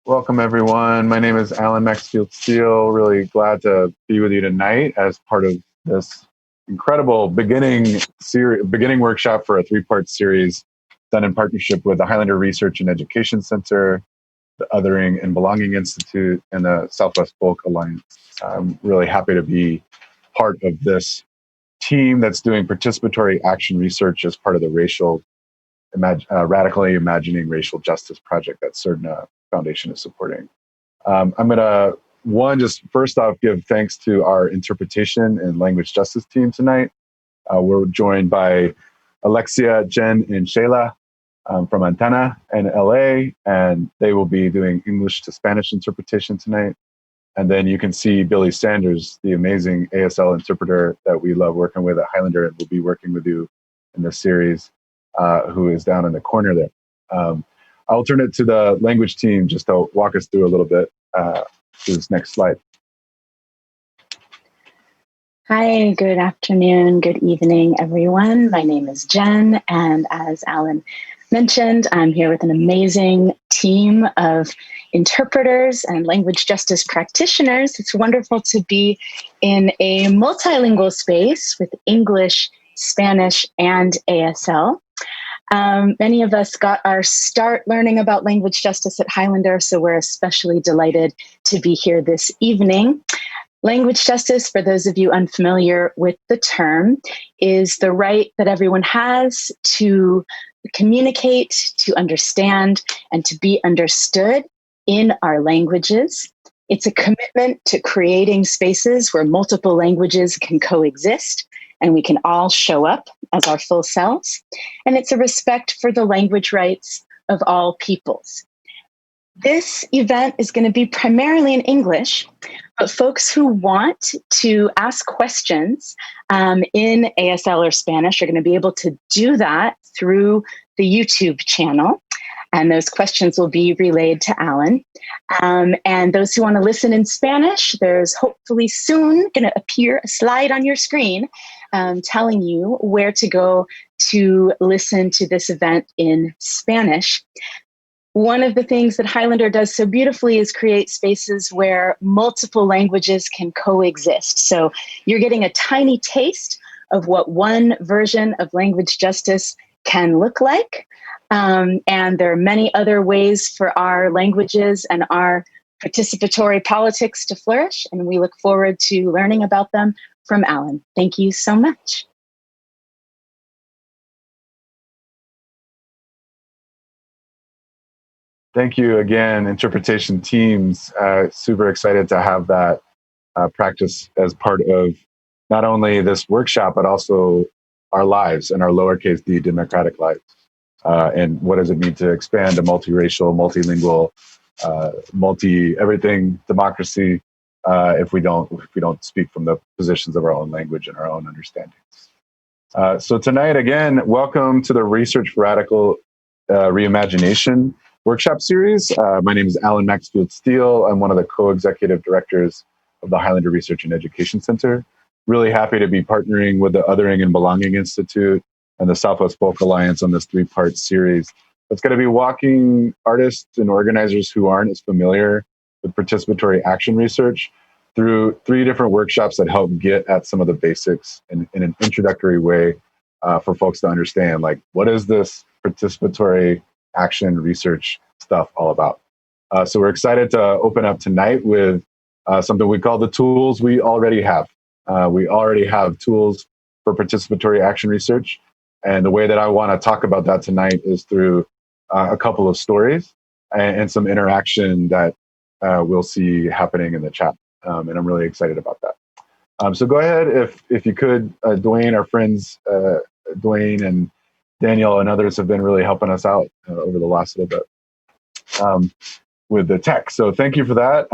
Welcome, everyone. My name is Alan Maxfield Steele. Really glad to be with you tonight as part of this incredible beginning workshop for a three-part series done in partnership with the Highlander Research and Education Center, the Othering and Belonging Institute, and the Southwest Folk Alliance. I'm really happy to be part of this team that's doing participatory action research as part of the Radically Imagining Racial Justice project that CERDNA Foundation is supporting. I'm going to, just first off, give thanks to our interpretation and language justice team tonight. We're joined by Alexia, Jen, and Shayla from Antenna in LA, and they will be doing English to Spanish interpretation tonight. And then you can see Billy Sanders, the amazing ASL interpreter that we love working with at Highlander and will be working with you in this series, who is down in the corner there. I'll turn it to the language team just to walk us through a little bit to this next slide. Hi, good afternoon, good evening, everyone. My name is Jen, and as Alan mentioned, I'm here with an amazing team of interpreters and language justice practitioners. It's wonderful to be in a multilingual space with English, Spanish, and ASL. Many of us got our start learning about language justice at Highlander, so we're especially delighted to be here this evening. Language justice, for those of you unfamiliar with the term, is the right that everyone has to communicate, to understand, and to be understood in our languages. It's a commitment to creating spaces where multiple languages can coexist and we can all show up as our full selves. And it's a respect for the language rights of all peoples. This event is going to be primarily in English, but folks who want to ask questions in ASL or Spanish are going to be able to do that through the YouTube channel. And those questions will be relayed to Alan. And those who want to listen in Spanish, there's hopefully soon going to appear a slide on your screen telling you where to go to listen to this event in Spanish. One of the things that Highlander does so beautifully is create spaces where multiple languages can coexist. So you're getting a tiny taste of what one version of language justice can look like. And there are many other ways for our languages and our participatory politics to flourish. And we look forward to learning about them from Alan. Thank you so much. Thank you again, interpretation teams. Super excited to have that practice as part of not only this workshop, but also our lives and our lowercase d democratic lives. And what does it mean to expand a multiracial, multilingual, multi-everything democracy if we don't speak from the positions of our own language and our own understandings. So tonight, again, welcome to the Research for Radical Reimagination workshop series. My name is Alan Maxfield Steele. I'm one of the co-executive directors of the Highlander Research and Education Center. Really happy to be partnering with the Othering and Belonging Institute and the Southwest Folk Alliance on this three-part series. It's going to be walking artists and organizers who aren't as familiar with participatory action research through three different workshops that help get at some of the basics in an introductory way for folks to understand, like, what is this participatory action research stuff all about? So we're excited to open up tonight with something we call the tools we already have. We already have tools for participatory action research. And the way that I want to talk about that tonight is through a couple of stories and some interaction that we'll see happening in the chat. And I'm really excited about that. So go ahead, if you could, Dwayne, our friends, Dwayne and Daniel and others have been really helping us out over the last little bit with the tech. So thank you for that.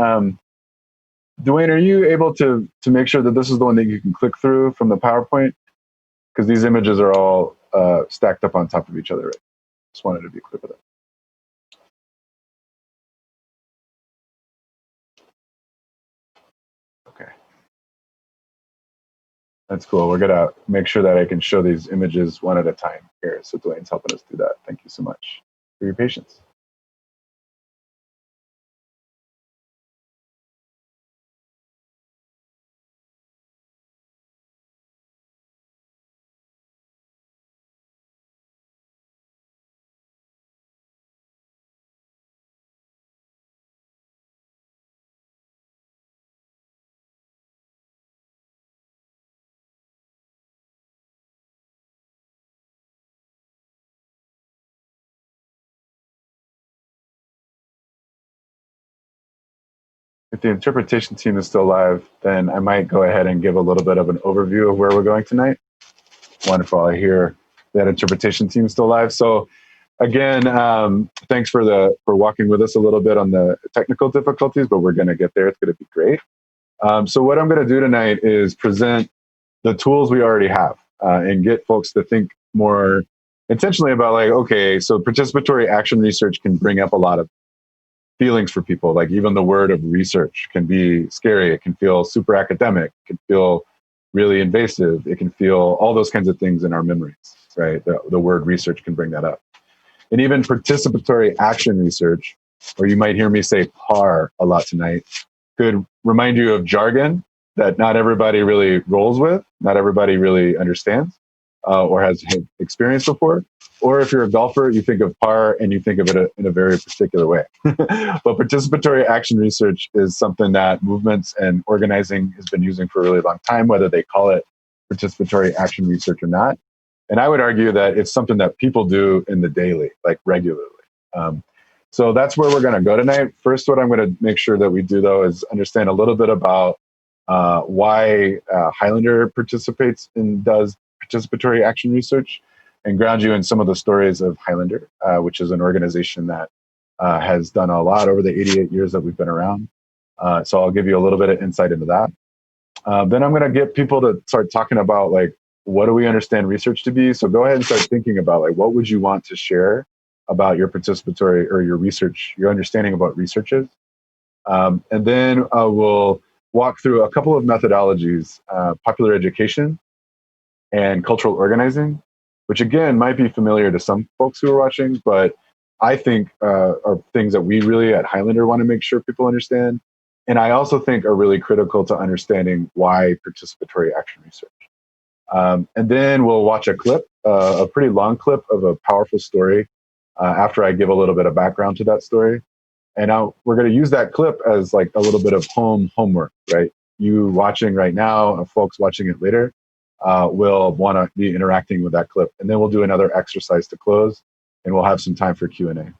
Dwayne, are you able to make sure that this is the one that you can click through from the PowerPoint? Because these images are all stacked up on top of each other. Right? Just wanted to be clear with that. Okay. That's cool. We're going to make sure that I can show these images one at a time here. So Dwayne's helping us do that. Thank you so much for your patience. If the interpretation team is still live, then I might go ahead and give a little bit of an overview of where we're going tonight. Wonderful. I hear that interpretation team is still live. So again, thanks for walking with us a little bit on the technical difficulties, but we're going to get there. It's going to be great. So what I'm going to do tonight is present the tools we already have and get folks to think more intentionally about like, okay, so participatory action research can bring up a lot of feelings for people. Like even the word of research can be scary. It can feel super academic. It can feel really invasive. It can feel all those kinds of things in our memories, right? The word research can bring that up. And even participatory action research, or you might hear me say PAR a lot tonight, could remind you of jargon that not everybody really rolls with, not everybody really understands or has experienced before. Or if you're a golfer, you think of PAR and you think of it in a very particular way. But participatory action research is something that movements and organizing has been using for a really long time, whether they call it participatory action research or not. And I would argue that it's something that people do in the daily, like regularly. So that's where we're going to go tonight. First, what I'm going to make sure that we do, though, is understand a little bit about why Highlander participates and does participatory action research, and ground you in some of the stories of Highlander, which is an organization that has done a lot over the 88 years that we've been around. So I'll give you a little bit of insight into that. Then I'm going to get people to start talking about like, what do we understand research to be? So go ahead and start thinking about like, what would you want to share about your participatory or your research, your understanding about research is. And then we'll walk through a couple of methodologies, popular education and cultural organizing, which again might be familiar to some folks who are watching, but I think are things that we really at Highlander want to make sure people understand. And I also think are really critical to understanding why participatory action research. And then we'll watch a clip, a pretty long clip of a powerful story after I give a little bit of background to that story. And now we're going to use that clip as like a little bit of homework, right? You watching right now and folks watching it later will want to be interacting with that clip. And then we'll do another exercise to close and we'll have some time for Q&A.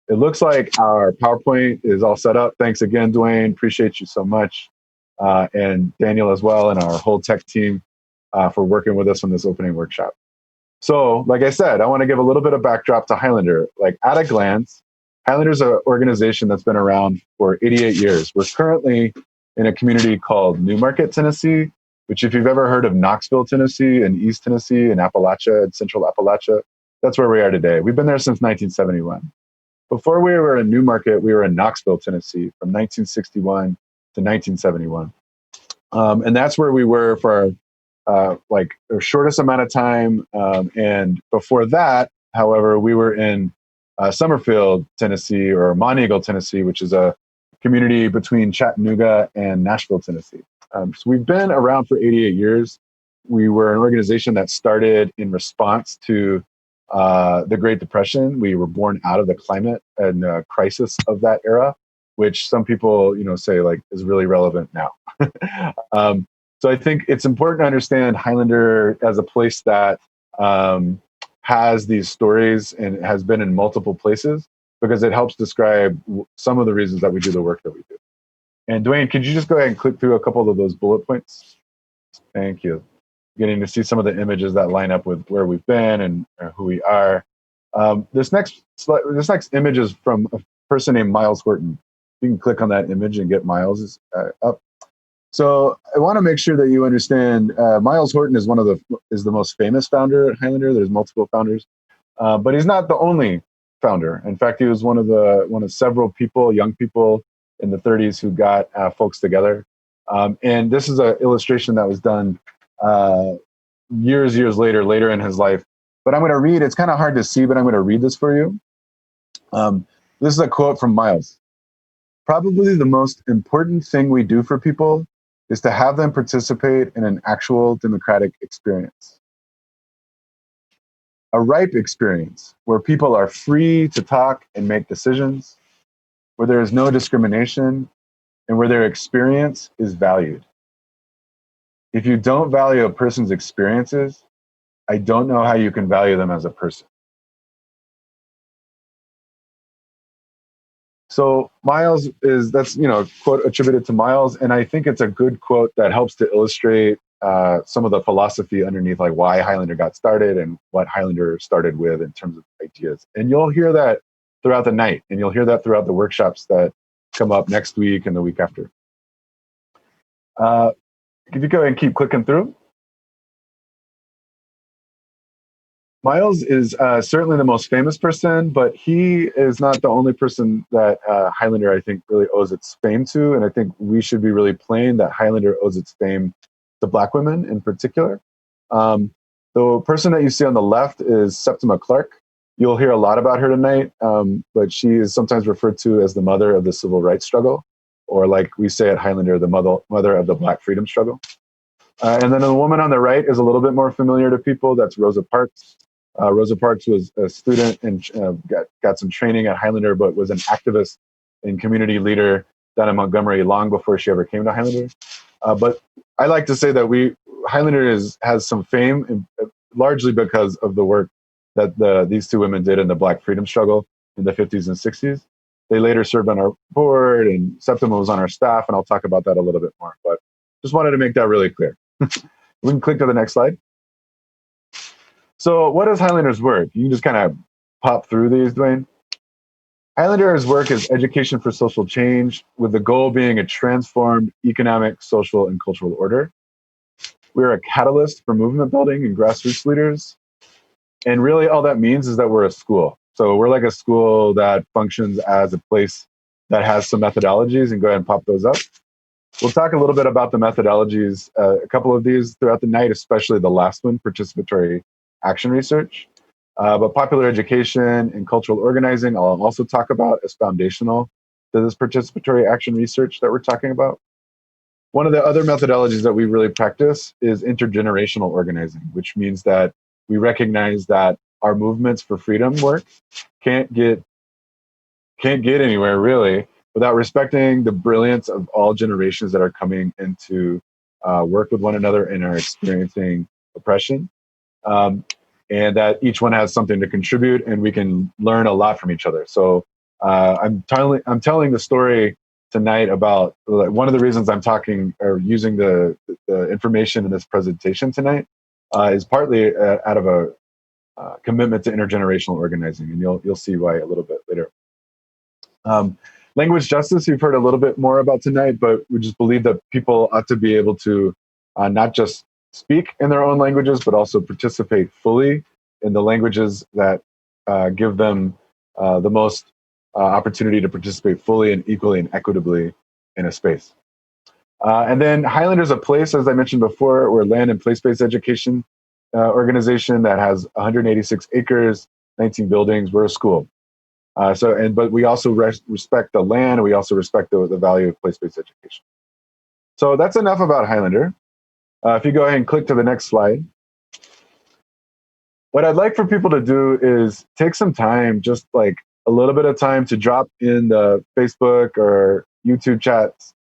It looks like our PowerPoint is all set up. Thanks again, Dwayne. Appreciate you so much. And Daniel as well and our whole tech team for working with us on this opening workshop. So, like I said, I want to give a little bit of backdrop to Highlander. Like at a glance, Highlander is an organization that's been around for 88 years. We're currently in a community called Newmarket, Tennessee, which if you've ever heard of Knoxville, Tennessee, and East Tennessee, and Appalachia, and Central Appalachia, that's where we are today. We've been there since 1971. Before we were in Newmarket, we were in Knoxville, Tennessee, from 1961 to 1971. And that's where we were for like the shortest amount of time. And before that, however, we were in Summerfield, Tennessee, or Monteagle, Tennessee, which is a community between Chattanooga and Nashville, Tennessee. So we've been around for 88 years. We were an organization that started in response to the Great Depression. We were born out of the climate and crisis of that era, which some people, say like is really relevant now. So I think it's important to understand Highlander as a place that has these stories and has been in multiple places because it helps describe some of the reasons that we do the work that we do. And Dwayne, could you just go ahead and click through a couple of those bullet points? Thank you. Getting to see some of the images that line up with where we've been and who we are. This next image is from a person named Miles Horton. You can click on that image and get Miles up. So I want to make sure that you understand Miles Horton is the most famous founder at Highlander. There's multiple founders, but he's not the only founder. In fact, he was one of several people, young people in the 30s who got folks together. And this is an illustration that was done years later in his life. But I'm going to read. It's kind of hard to see, but I'm going to read this for you. This is a quote from Miles. Probably the most important thing we do for people is to have them participate in an actual democratic experience. A ripe experience where people are free to talk and make decisions, where there is no discrimination, and where their experience is valued. If you don't value a person's experiences, I don't know how you can value them as a person. So Miles that's a quote attributed to Miles, and I think it's a good quote that helps to illustrate some of the philosophy underneath, like why Highlander got started and what Highlander started with in terms of ideas. And you'll hear that throughout the night, and you'll hear that throughout the workshops that come up next week and the week after. If you go ahead and keep clicking through. Miles is certainly the most famous person, but he is not the only person that Highlander, I think, really owes its fame to. And I think we should be really plain that Highlander owes its fame to Black women in particular. The person that you see on the left is Septima Clark. You'll hear a lot about her tonight, but she is sometimes referred to as the mother of the civil rights struggle, or like we say at Highlander, the mother of the Black freedom struggle. And then the woman on the right is a little bit more familiar to people. That's Rosa Parks. Rosa Parks was a student and got some training at Highlander, but was an activist and community leader down in Montgomery long before she ever came to Highlander. But I like to say that Highlander has some fame, largely because of the work that these two women did in the Black freedom struggle in the 50s and 60s. They later served on our board, and Septima was on our staff, and I'll talk about that a little bit more. But just wanted to make that really clear. We can click to the next slide. So what is Highlander's work? You can just kind of pop through these, Dwayne. Highlander's work is education for social change, with the goal being a transformed economic, social, and cultural order. We're a catalyst for movement building and grassroots leaders. And really all that means is that we're a school. So we're like a school that functions as a place that has some methodologies, and go ahead and pop those up. We'll talk a little bit about the methodologies, a couple of these throughout the night, especially the last one, participatory action research. But popular education and cultural organizing, I'll also talk about as foundational to this participatory action research that we're talking about. One of the other methodologies that we really practice is intergenerational organizing, which means that we recognize that our movements for freedom work can't get anywhere really without respecting the brilliance of all generations that are coming into work with one another and are experiencing oppression. And that each one has something to contribute, and we can learn a lot from each other. So I'm telling the story tonight about one of the reasons I'm talking or using the information in this presentation tonight is partly out of a commitment to intergenerational organizing, and you'll see why a little bit later. Language justice, you've heard a little bit more about tonight, but we just believe that people ought to be able to not just speak in their own languages, but also participate fully in the languages that give them the most opportunity to participate fully and equally and equitably in a space. And then Highlander is a place, as I mentioned before, we're a land and place-based education organization that has 186 acres, 19 buildings. We're a school. But we also respect the land, and we also respect the value of place-based education. So that's enough about Highlander. If you go ahead and click to the next slide. What I'd like for people to do is take some time, just like a little bit of time, to drop in the Facebook or YouTube chats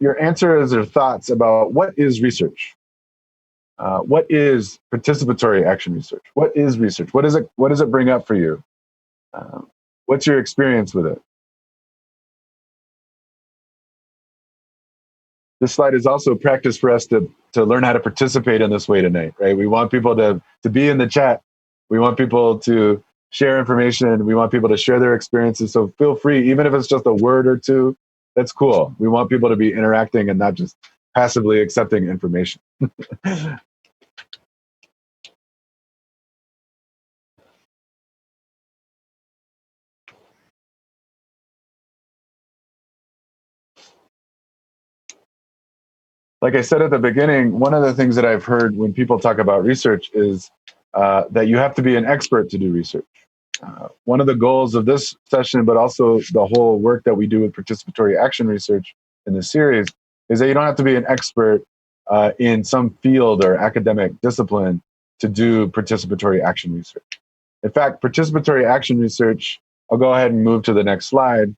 your answers or thoughts about what is research. What is participatory action research? What is research? What does it bring up for you? What's your experience with it? This slide is also practice for us to learn how to participate in this way tonight, right? We want people to be in the chat. We want people to share information. We want people to share their experiences. So feel free, even if it's just a word or two, that's cool. We want people to be interacting and not just passively accepting information. Like I said at the beginning, one of the things that I've heard when people talk about research is that you have to be an expert to do research. One of the goals of this session, but also the whole work that we do with participatory action research in this series, is that you don't have to be an expert in some field or academic discipline to do participatory action research. In fact, participatory action research, I'll go ahead and move to the next slide.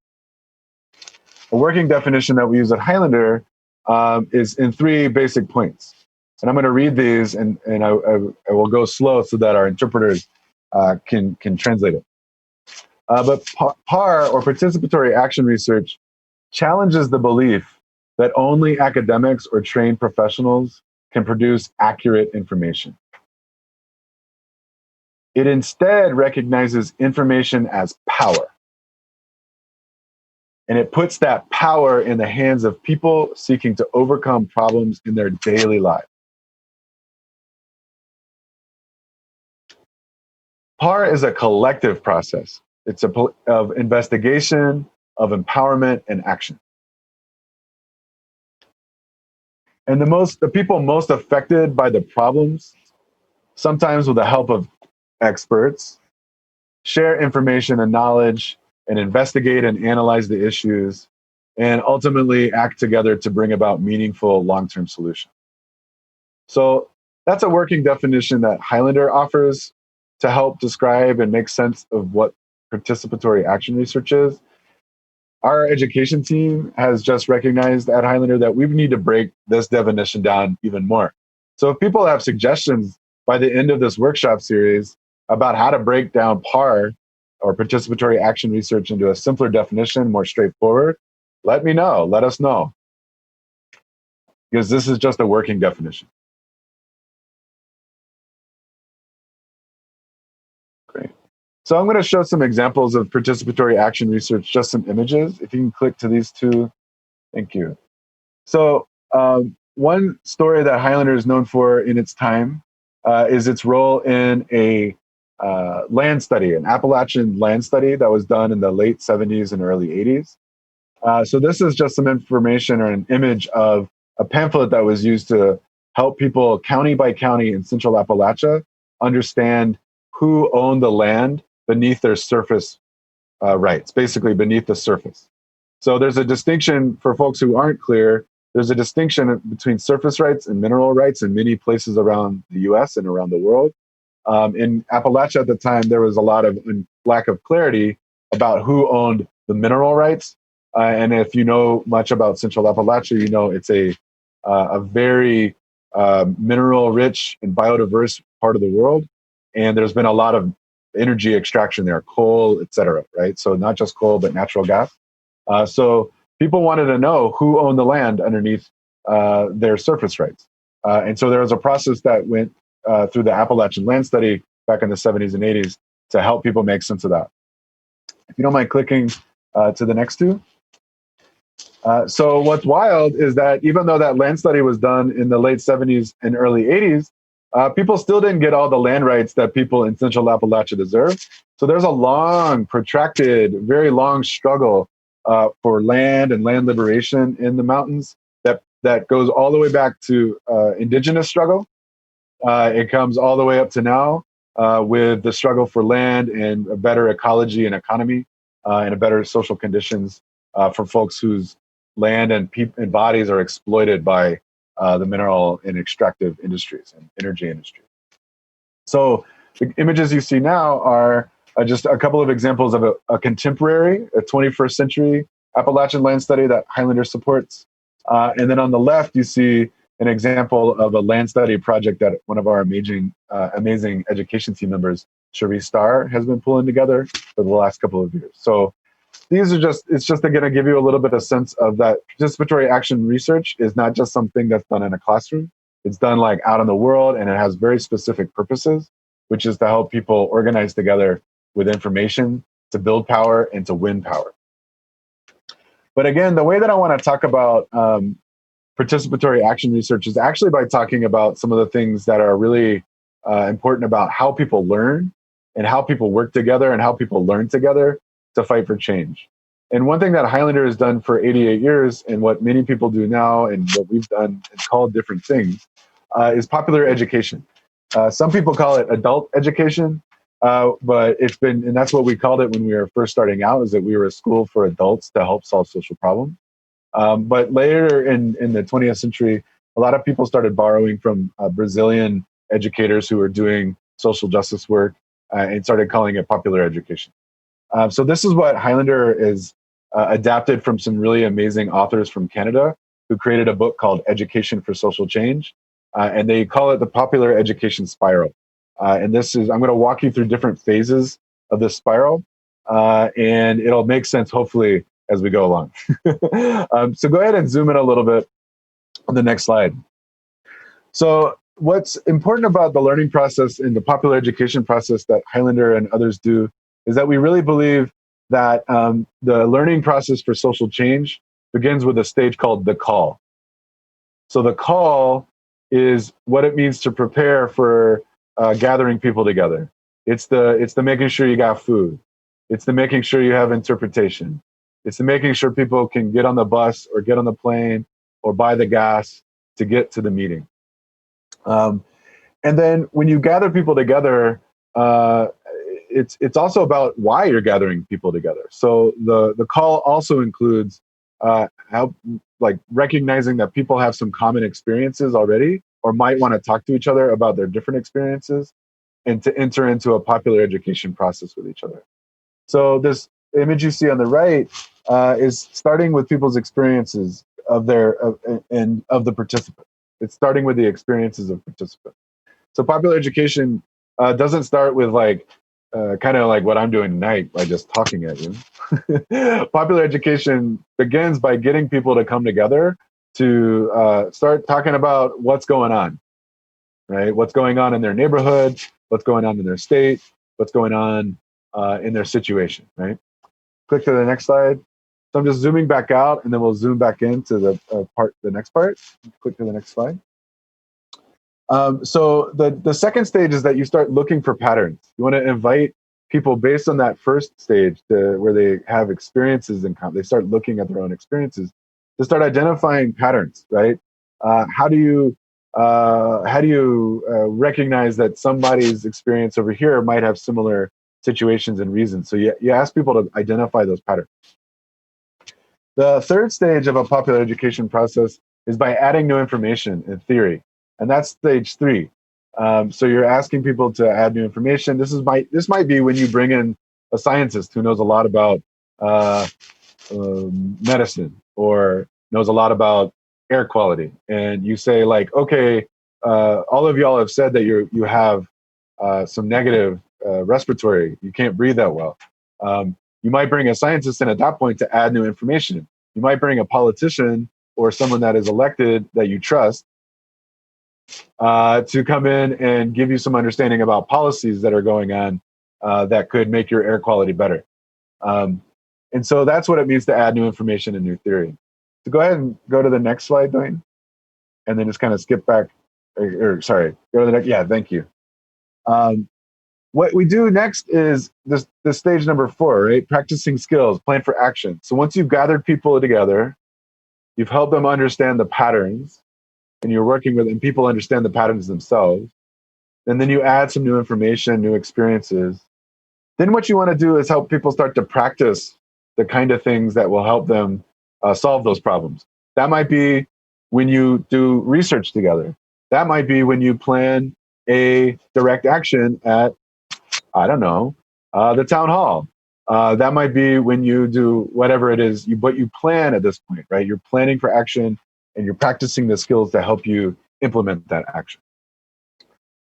A working definition that we use at Highlander is in 3 basic points. And I'm going to read these, and I will go slow so that our interpreters can translate it. But PAR, or participatory action research, challenges the belief that only academics or trained professionals can produce accurate information. It instead recognizes information as power. And it puts that power in the hands of people seeking to overcome problems in their daily lives. PAR is a collective process. It's of investigation, of empowerment, and action. And the people most affected by the problems, sometimes with the help of experts, share information and knowledge and investigate and analyze the issues and ultimately act together to bring about meaningful long-term solutions. So that's a working definition that Highlander offers to help describe and make sense of what participatory action research is. Our education team has just recognized at Highlander that we need to break this definition down even more. So if people have suggestions by the end of this workshop series about how to break down PAR, or participatory action research, into a simpler definition, more straightforward, let me know, let us know. Because this is just a working definition. Great. So I'm going to show some examples of participatory action research, just some images. If you can click to these two, thank you. So one story that Highlander is known for in its time is its role in a land study, an Appalachian land study that was done in the late 70s and early 80s. So this is just some information or an image of a pamphlet that was used to help people county by county in central Appalachia understand who owned the land beneath their surface rights, basically beneath the surface. So there's a distinction for folks who aren't clear. There's a distinction between surface rights and mineral rights in many places around the US and around the world. In Appalachia at the time, there was a lot of lack of clarity about who owned the mineral rights. And if you know much about Central Appalachia, you know it's a very mineral-rich and biodiverse part of the world. And there's been a lot of energy extraction there, coal, et cetera, right? So not just coal, but natural gas. So people wanted to know who owned the land underneath their surface rights. And so there was a process that went through the Appalachian Land Study back in the 70s and 80s to help people make sense of that. If you don't mind clicking to the next two. So what's wild is that even though that land study was done in the late 70s and early 80s, people still didn't get all the land rights that people in Central Appalachia deserve. So there's a long, protracted, very long struggle for land and land liberation in the mountains that goes all the way back to indigenous struggle. It comes all the way up to now with the struggle for land and a better ecology and economy and a better social conditions for folks whose land and bodies are exploited by the mineral and extractive industries and energy industry. So the images you see now are just a couple of examples of a contemporary, a 21st century Appalachian land study that Highlander supports. And then on the left, you see an example of a land study project that one of our amazing education team members, Cherie Starr, has been pulling together for the last couple of years. So it's just going to give you a little bit of sense of that participatory action research is not just something that's done in a classroom. It's done like out in the world, and it has very specific purposes, which is to help people organize together with information to build power and to win power. But again, the way that I want to talk about participatory action research is actually by talking about some of the things that are really important about how people learn and how people work together and how people learn together to fight for change. And one thing that Highlander has done for 88 years and what many people do now and what we've done and called different things is popular education. Some people call it adult education, but it's been, and that's what we called it when we were first starting out, is that we were a school for adults to help solve social problems. But later in the 20th century, a lot of people started borrowing from Brazilian educators who were doing social justice work and started calling it popular education. So this is what Highlander is adapted from some really amazing authors from Canada who created a book called Education for Social Change. And they call it the popular education spiral. And this is, I'm going to walk you through different phases of this spiral. and it'll make sense, hopefully, as we go along. So go ahead and zoom in a little bit on the next slide. So what's important about the learning process and the popular education process that Highlander and others do is that we really believe that the learning process for social change begins with a stage called the call. So the call is what it means to prepare for gathering people together. It's the making sure you got food. It's the making sure you have interpretation. It's the making sure people can get on the bus or get on the plane or buy the gas to get to the meeting. And then when you gather people together, it's also about why you're gathering people together. So the call also includes how, like, recognizing that people have some common experiences already, or might want to talk to each other about their different experiences, and to enter into a popular education process with each other. So this image you see on the right is starting with people's experiences of the participant. It's starting with the experiences of participants. So popular education doesn't start with kind of like what I'm doing tonight by just talking at you. Popular education begins by getting people to come together to start talking about what's going on, right? What's going on in their neighborhood, what's going on in their state, what's going on in their situation, right? Click to the next slide. So I'm just zooming back out, and then we'll zoom back into the next part. Click to the next slide. So the second stage is that you start looking for patterns. You want to invite people based on that first stage where they have experiences and they start looking at their own experiences to start identifying patterns, right? How do you recognize that somebody's experience over here might have similar situations and reasons? So you ask people to identify those patterns. The third stage of a popular education process is by adding new information and theory. And that's stage 3. So you're asking people to add new information. This might be when you bring in a scientist who knows a lot about medicine or knows a lot about air quality, and you say, like, okay, all of y'all have said that you have some negative respiratory. You can't breathe that well. You might bring a scientist in at that point to add new information. You might bring a politician or someone that is elected that you trust to come in and give you some understanding about policies that are going on that could make your air quality better. And so that's what it means to add new information and new theory. So go ahead and go to the next slide, Dwayne, and then just kind of skip back. Sorry, go to the next. Yeah, thank you. What we do next is this stage number 4, right? Practicing skills, plan for action. So once you've gathered people together, you've helped them understand the patterns, and you're working with, and people understand the patterns themselves. And then you add some new information, new experiences. Then what you want to do is help people start to practice the kind of things that will help them solve those problems. That might be when you do research together. That might be when you plan a direct action at, I don't know, the town hall. That might be when you do whatever it is, what you plan at this point, right? You're planning for action, and you're practicing the skills to help you implement that action.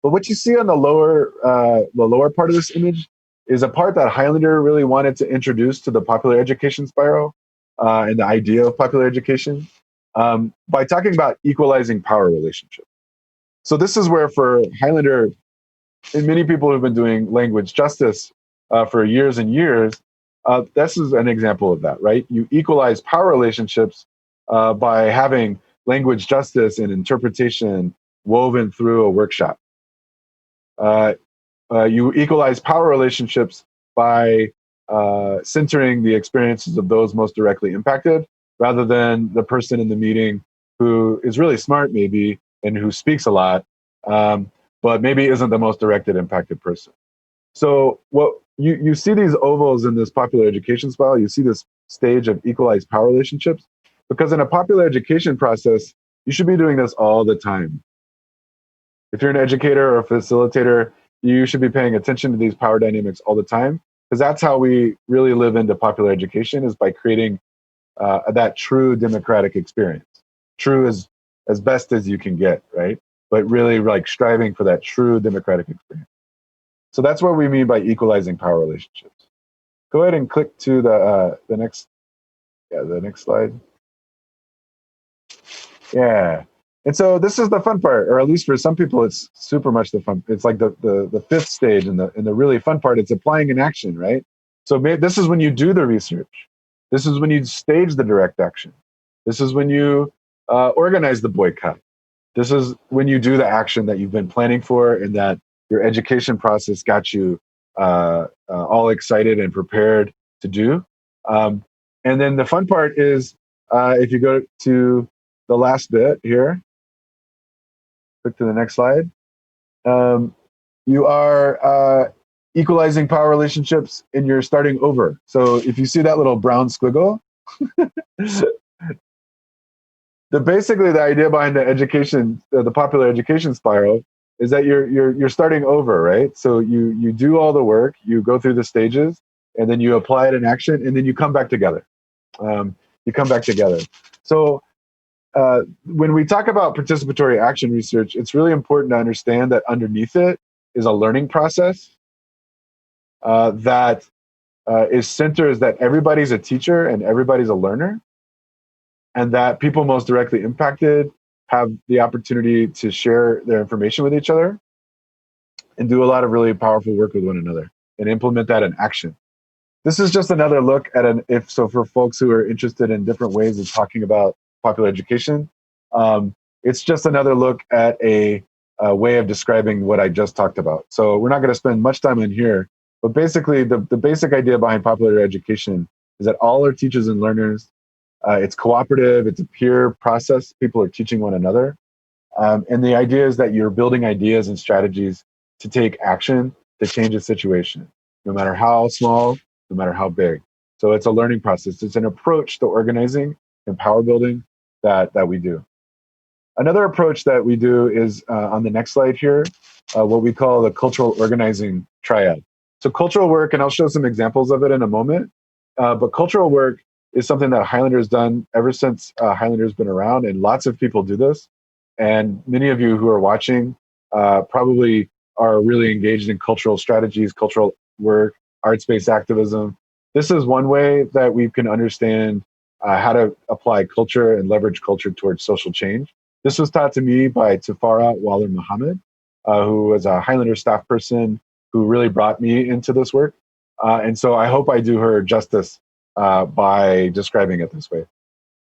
But what you see on the lower part of this image is a part that Highlander really wanted to introduce to the popular education spiral and the idea of popular education by talking about equalizing power relationships. So this is where, for Highlander and many people who've been doing language justice for years and years, this is an example of that, right? You equalize power relationships by having language justice and interpretation woven through a workshop. You equalize power relationships by centering the experiences of those most directly impacted, rather than the person in the meeting who is really smart, maybe, and who speaks a lot, but maybe isn't the most directed impacted person. So what you see these ovals in this popular education style, you see this stage of equalized power relationships, because in a popular education process, you should be doing this all the time. If you're an educator or a facilitator, you should be paying attention to these power dynamics all the time, because that's how we really live into popular education, is by creating that true democratic experience. True as best as you can get, right? But really, like, striving for that true democratic experience. So that's what we mean by equalizing power relationships. Go ahead and click to the next, the next slide. Yeah. And so this is the fun part, or at least for some people, it's super much the fun. It's like the fifth stage, and the really fun part. It's applying an action, right? So this is when you do the research. This is when you stage the direct action. This is when you organize the boycott. This is when you do the action that you've been planning for, and that your education process got you all excited and prepared to do. And then the fun part is if you go to the last bit here, click to the next slide. You are equalizing power relationships, and you're starting over. So if you see that little brown squiggle, basically the idea behind the education, the popular education spiral, is that you're starting over, right? So you do all the work, you go through the stages, and then you apply it in action, and then you come back together. You come back together. So when we talk about participatory action research, it's really important to understand that underneath it is a learning process that is centers that everybody's a teacher and everybody's a learner, and that people most directly impacted have the opportunity to share their information with each other and do a lot of really powerful work with one another and implement that in action. This is just another look at for folks who are interested in different ways of talking about popular education. It's just another look at a way of describing what I just talked about. So we're not going to spend much time in here, but basically the basic idea behind popular education is that all are teachers and learners. It's cooperative, it's a peer process. People are teaching one another. And the idea is that you're building ideas and strategies to take action to change a situation, no matter how small, no matter how big. So it's a learning process. It's an approach to organizing and power building that we do. Another approach that we do is on the next slide here, what we call the cultural organizing triad. So cultural work, and I'll show some examples of it in a moment, but cultural work is something that Highlander's done ever since Highlander's been around, and lots of people do this. And many of you who are watching probably are really engaged in cultural strategies, cultural work, arts-based activism. This is one way that we can understand how to apply culture and leverage culture towards social change. This was taught to me by Tafara Waller Muhammad, who was a Highlander staff person who really brought me into this work. And so I hope I do her justice by describing it this way.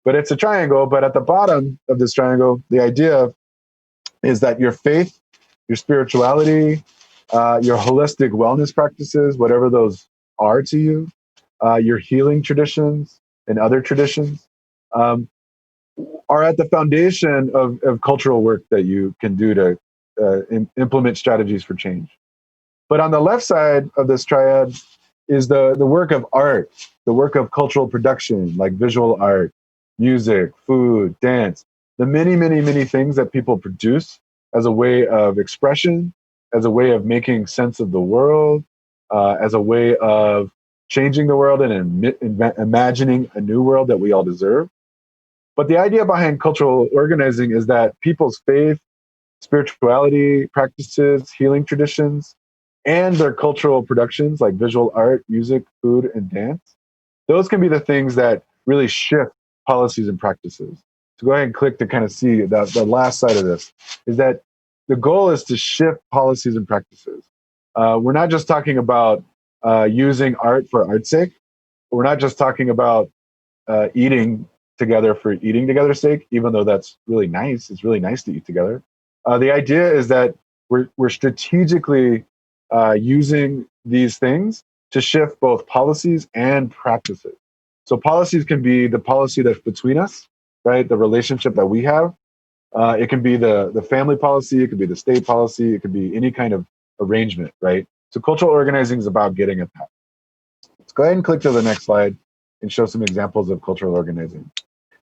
But it's a triangle, but at the bottom of this triangle, the idea is that your faith, your spirituality, your holistic wellness practices, whatever those are to you, your healing traditions and other traditions, are at the foundation of cultural work that you can do to implement strategies for change. But on the left side of this triad is the work of art, the work of cultural production, like visual art, music, food, dance, the many, many, many things that people produce as a way of expression, as a way of making sense of the world, as a way of changing the world and imagining a new world that we all deserve. But the idea behind cultural organizing is that people's faith, spirituality, practices, healing traditions, and their cultural productions like visual art, music, food, and dance, those can be the things that really shift policies and practices. So go ahead and click to kind of see the last side of this, is that the goal is to shift policies and practices. We're not just talking about using art for art's sake. We're not just talking about eating together for eating together's sake, even though that's really nice. It's really nice to eat together. The idea is that we're strategically using these things to shift both policies and practices. So policies can be the policy that's between us, right? The relationship that we have. It can be the family policy. It could be the state policy. It could be any kind of arrangement, right? So cultural organizing is about getting at that. Let's go ahead and click to the next slide and show some examples of cultural organizing.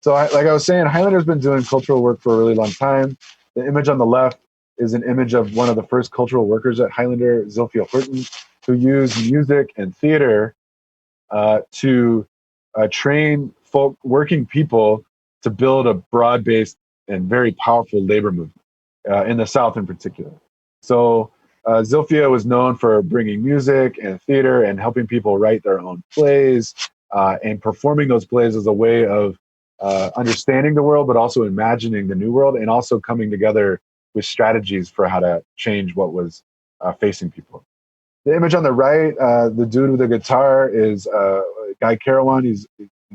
So like I was saying, Highlander's been doing cultural work for a really long time. The image on the left is an image of one of the first cultural workers at Highlander, Zilphia Horton, who used music and theater to train working people to build a broad-based and very powerful labor movement in the South in particular. So Zilphia was known for bringing music and theater and helping people write their own plays and performing those plays as a way of understanding the world, but also imagining the new world and also coming together with strategies for how to change what was facing people. The image on the right, the dude with the guitar is Guy Carawan. He's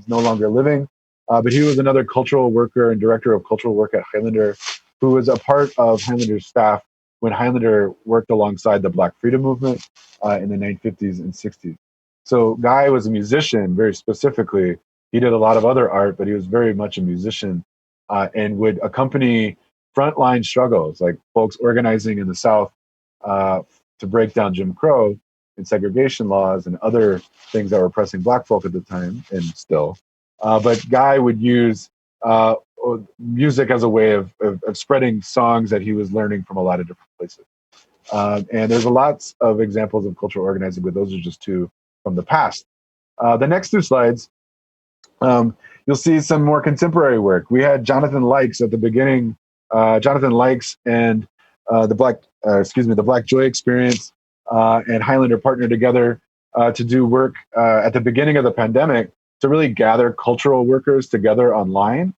no longer living, but he was another cultural worker and director of cultural work at Highlander, who was a part of Highlander's staff when Highlander worked alongside the Black Freedom Movement in the 1950s and 60s. So Guy was a musician, very specifically. He did a lot of other art, but he was very much a musician and would accompany frontline struggles, like folks organizing in the South to break down Jim Crow and segregation laws and other things that were oppressing Black folk at the time and still. But Guy would use music as a way of spreading songs that he was learning from a lot of different places. And there's lots of examples of cultural organizing, but those are just two from the past. The next two slides, you'll see some more contemporary work. We had Jonathan Likes at the beginning, Jonathan Likes and the Black Joy Experience and Highlander partnered together to do work at the beginning of the pandemic to really gather cultural workers together online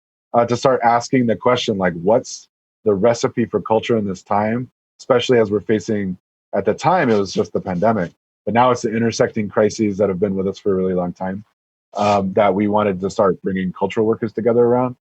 to start asking the question, like, what's the recipe for culture in this time, especially as we're facing, at the time, it was just the pandemic, but now it's the intersecting crises that have been with us for a really long time that we wanted to start bringing cultural workers together around.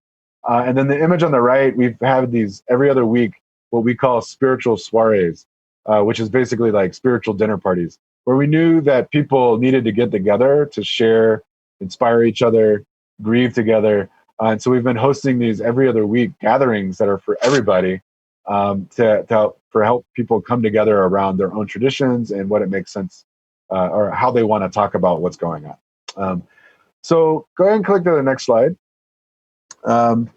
And then the image on the right, we've had these every other week, what we call spiritual soirees, which is basically like spiritual dinner parties, where we knew that people needed to get together to share, inspire each other, grieve together. And so we've been hosting these every other week gatherings that are for everybody to help people come together around their own traditions and what it makes sense or how they want to talk about what's going on. So go ahead and click to the next slide. And,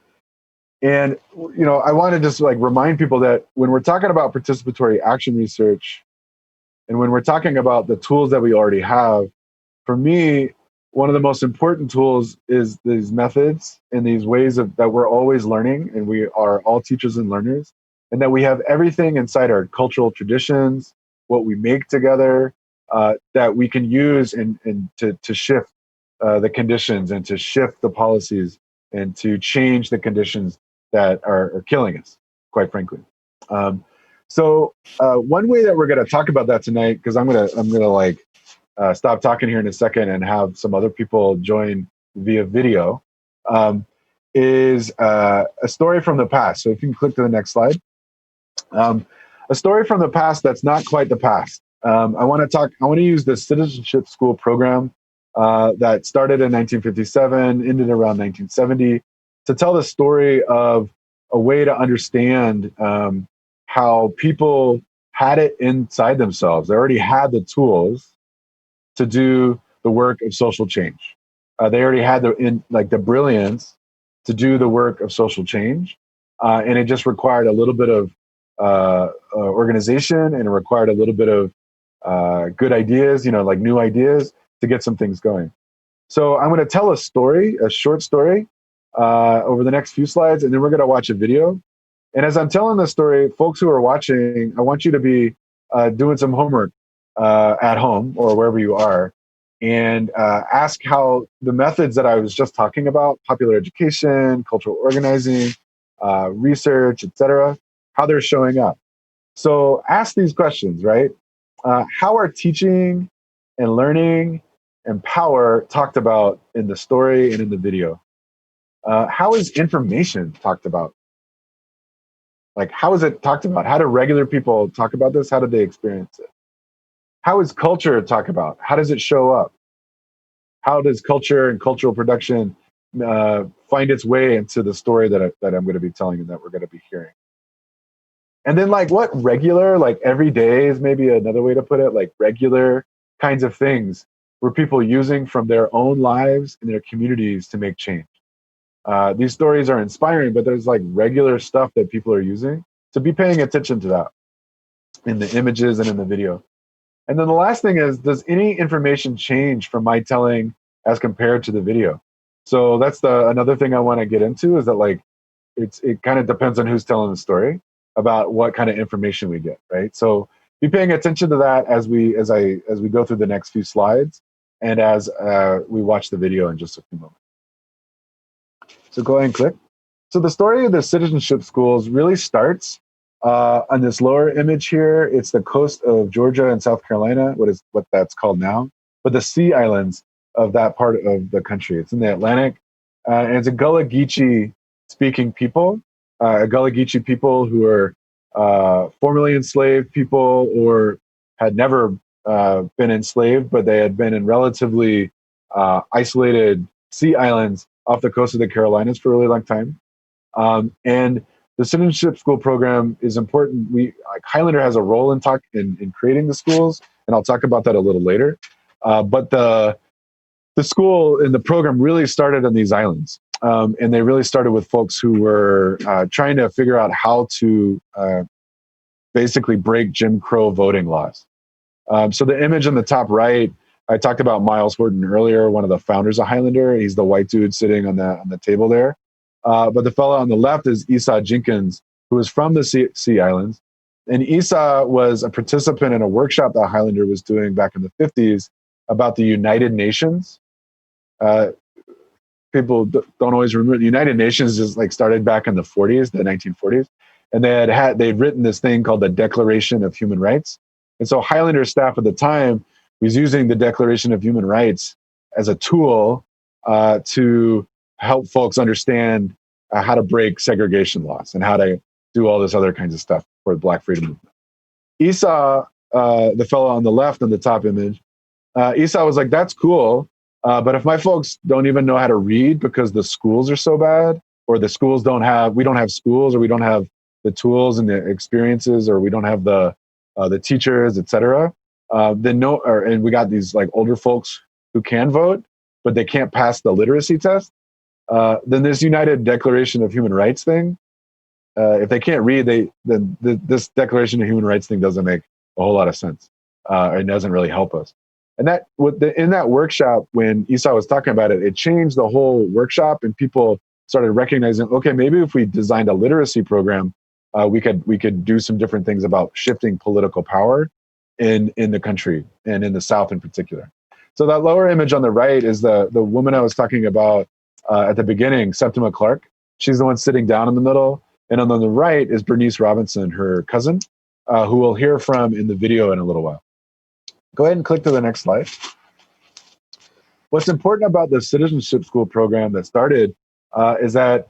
I want to just like remind people that when we're talking about participatory action research and when we're talking about the tools that we already have, for me, one of the most important tools is these methods and these ways that we're always learning, and we are all teachers and learners, and that we have everything inside our cultural traditions, what we make together, that we can use and to shift the conditions and to shift the policies and to change the conditions that are killing us, quite frankly. So one way that we're going to talk about that tonight, because I'm gonna like stop talking here in a second and have some other people join via video, is a story from the past. So if you can click to the next slide. A story from the past that's not quite the past. I want to use the Citizenship School program that started in 1957, ended around 1970, to tell the story of a way to understand how people had it inside themselves. They already had the tools to do the work of social change. They already had the brilliance to do the work of social change, and it just required a little bit of organization, and it required a little bit of good ideas, like new ideas to get some things going. So I'm going to tell a story, a short story, over the next few slides, and then we're going to watch a video. And as I'm telling this story, folks who are watching, I want you to be doing some homework at home or wherever you are, and ask how the methods that I was just talking about, popular education, cultural organizing, research, etc., how they're showing up. So ask these questions, right? How are teaching and learning and power talked about in the story and in the video? How is information talked about? Like, how is it talked about? How do regular people talk about this? How do they experience it? How is culture talked about? How does it show up? How does culture and cultural production find its way into the story that I'm going to be telling and that we're going to be hearing? And then, like, what regular, like every day is maybe another way to put it, like regular kinds of things were people using from their own lives and their communities to make change. These stories are inspiring, but there's like regular stuff that people are using. So be paying attention to that in the images and in the video. And then the last thing is, does any information change from my telling as compared to the video? So that's another thing I want to get into, is that like it kind of depends on who's telling the story about what kind of information we get, right? So be paying attention to that as we go through the next few slides and as we watch the video in just a few moments. So go ahead and click. So the story of the citizenship schools really starts on this lower image here. It's the coast of Georgia and South Carolina, what that's called now, but the Sea Islands of that part of the country. It's in the Atlantic, and it's a Gullah Geechee speaking people, Gullah Geechee people who are formerly enslaved people or had never been enslaved, but they had been in relatively isolated sea islands off the coast of the Carolinas for a really long time. And the citizenship school program is important. Highlander has a role in creating the schools, and I'll talk about that a little later. But the school and the program really started on these islands, and they really started with folks who were trying to figure out how to basically break Jim Crow voting laws. So the image on the top right, I talked about Miles Horton earlier, one of the founders of Highlander. He's the white dude sitting on the table there. But the fellow on the left is Esau Jenkins, who is from the Sea Islands. And Esau was a participant in a workshop that Highlander was doing back in the 50s about the United Nations. People don't always remember the United Nations is started back in the 40s, the 1940s. And they'd written this thing called the Declaration of Human Rights. And so Highlander staff at the time was using the Declaration of Human Rights as a tool to help folks understand how to break segregation laws and how to do all this other kinds of stuff for the Black freedom movement. Esau, the fellow on the left in the top image, Esau was like, that's cool, but if my folks don't even know how to read because the schools are so bad, or the schools we don't have schools, or we don't have the tools and the experiences, or we don't have the teachers, etc. And we got these like older folks who can vote, but they can't pass the literacy test. Then this United Declaration of Human Rights thing, if they can't read, this Declaration of Human Rights thing doesn't make a whole lot of sense. It doesn't really help us. And in that workshop, when Esau was talking about it, it changed the whole workshop, and people started recognizing, okay, maybe if we designed a literacy program, we could do some different things about shifting political power in the country and in the South in particular. So that lower image on the right is the woman I was talking about at the beginning, Septima Clark. She's the one sitting down in the middle. And on the right is Bernice Robinson, her cousin, who we'll hear from in the video in a little while. Go ahead and click to the next slide. What's important about the citizenship school program that started is that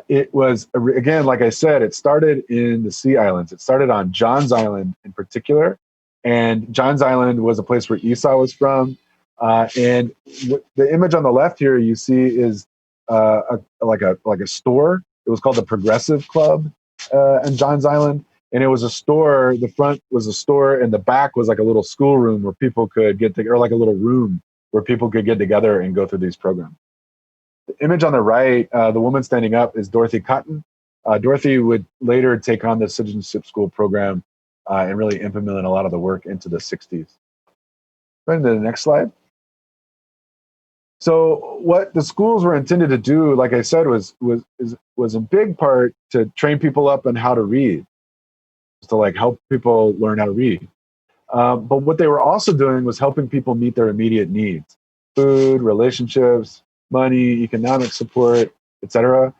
it was, again, like I said, it started in the Sea Islands. It started on Johns Island in particular. And Johns Island was a place where Esau was from. And the image on the left here you see is like a store. It was called the Progressive Club in Johns Island. And it was a store. The front was a store, and the back was like a little schoolroom where people could or like a little room where people could get together and go through these programs. The image on the right, the woman standing up, is Dorothy Cotton. Dorothy would later take on the citizenship school program and really implement a lot of the work into the 60s. Go to the next slide. So what the schools were intended to do, like I said, was in big part to train people up on how to read, to like help people learn how to read. But what they were also doing was helping people meet their immediate needs: food, relationships, money, economic support, etc.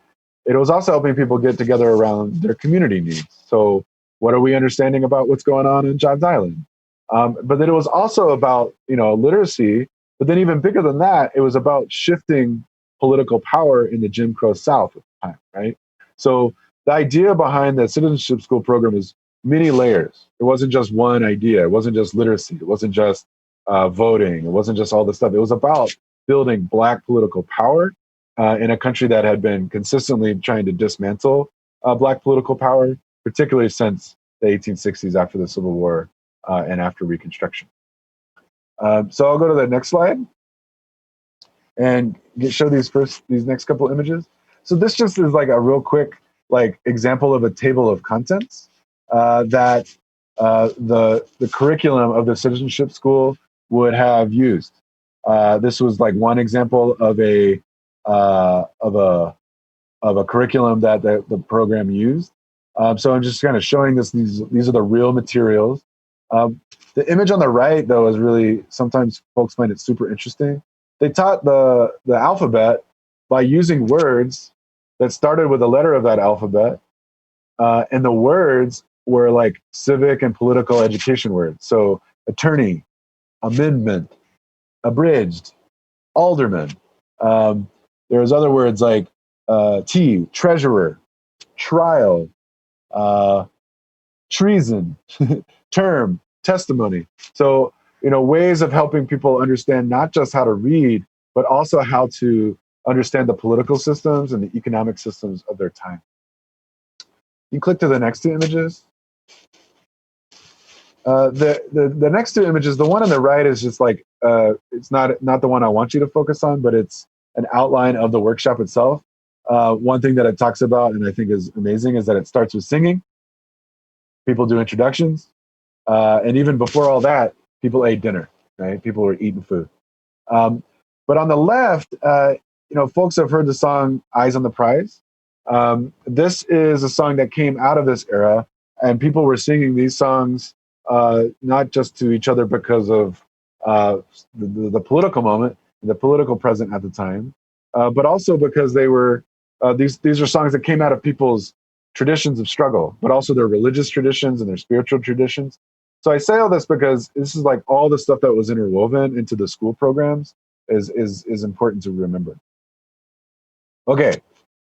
It was also helping people get together around their community needs. So what are we understanding about what's going on in Johns Island? But then it was also about, literacy. But then even bigger than that, it was about shifting political power in the Jim Crow South at the time, right? So the idea behind the citizenship school program is many layers. It wasn't just one idea. It wasn't just literacy. It wasn't just voting. It wasn't just all this stuff. It was about building Black political power in a country that had been consistently trying to dismantle Black political power, particularly since the 1860s after the Civil War and after Reconstruction. So I'll go to the next slide and show these next couple images. So this just is like a real quick example of a table of contents that the curriculum of the citizenship school would have used. This was like one example of a curriculum that the program used. So I'm just kind of showing this. These are the real materials. The image on the right, though, is really, sometimes folks find it super interesting. They taught the alphabet by using words that started with a letter of that alphabet, and the words were like civic and political education words. So attorney, amendment, abridged, alderman. There's other words like treasurer, trial, uh, treason, term, testimony. So, ways of helping people understand not just how to read, but also how to understand the political systems and the economic systems of their time. You click to the next two images. The next two images, the one on the right is just like, it's not the one I want you to focus on, but it's an outline of the workshop itself. One thing that it talks about, and I think is amazing, is that it starts with singing. People do introductions. And even before all that, people ate dinner, right? People were eating food. But on the left, folks have heard the song Eyes on the Prize. This is a song that came out of this era, and people were singing these songs not just to each other because of the political moment, the political present at the time, but also because they were these are songs that came out of people's traditions of struggle, but also their religious traditions and their spiritual traditions. So I say all this because this is like all the stuff that was interwoven into the school programs is important to remember. Okay,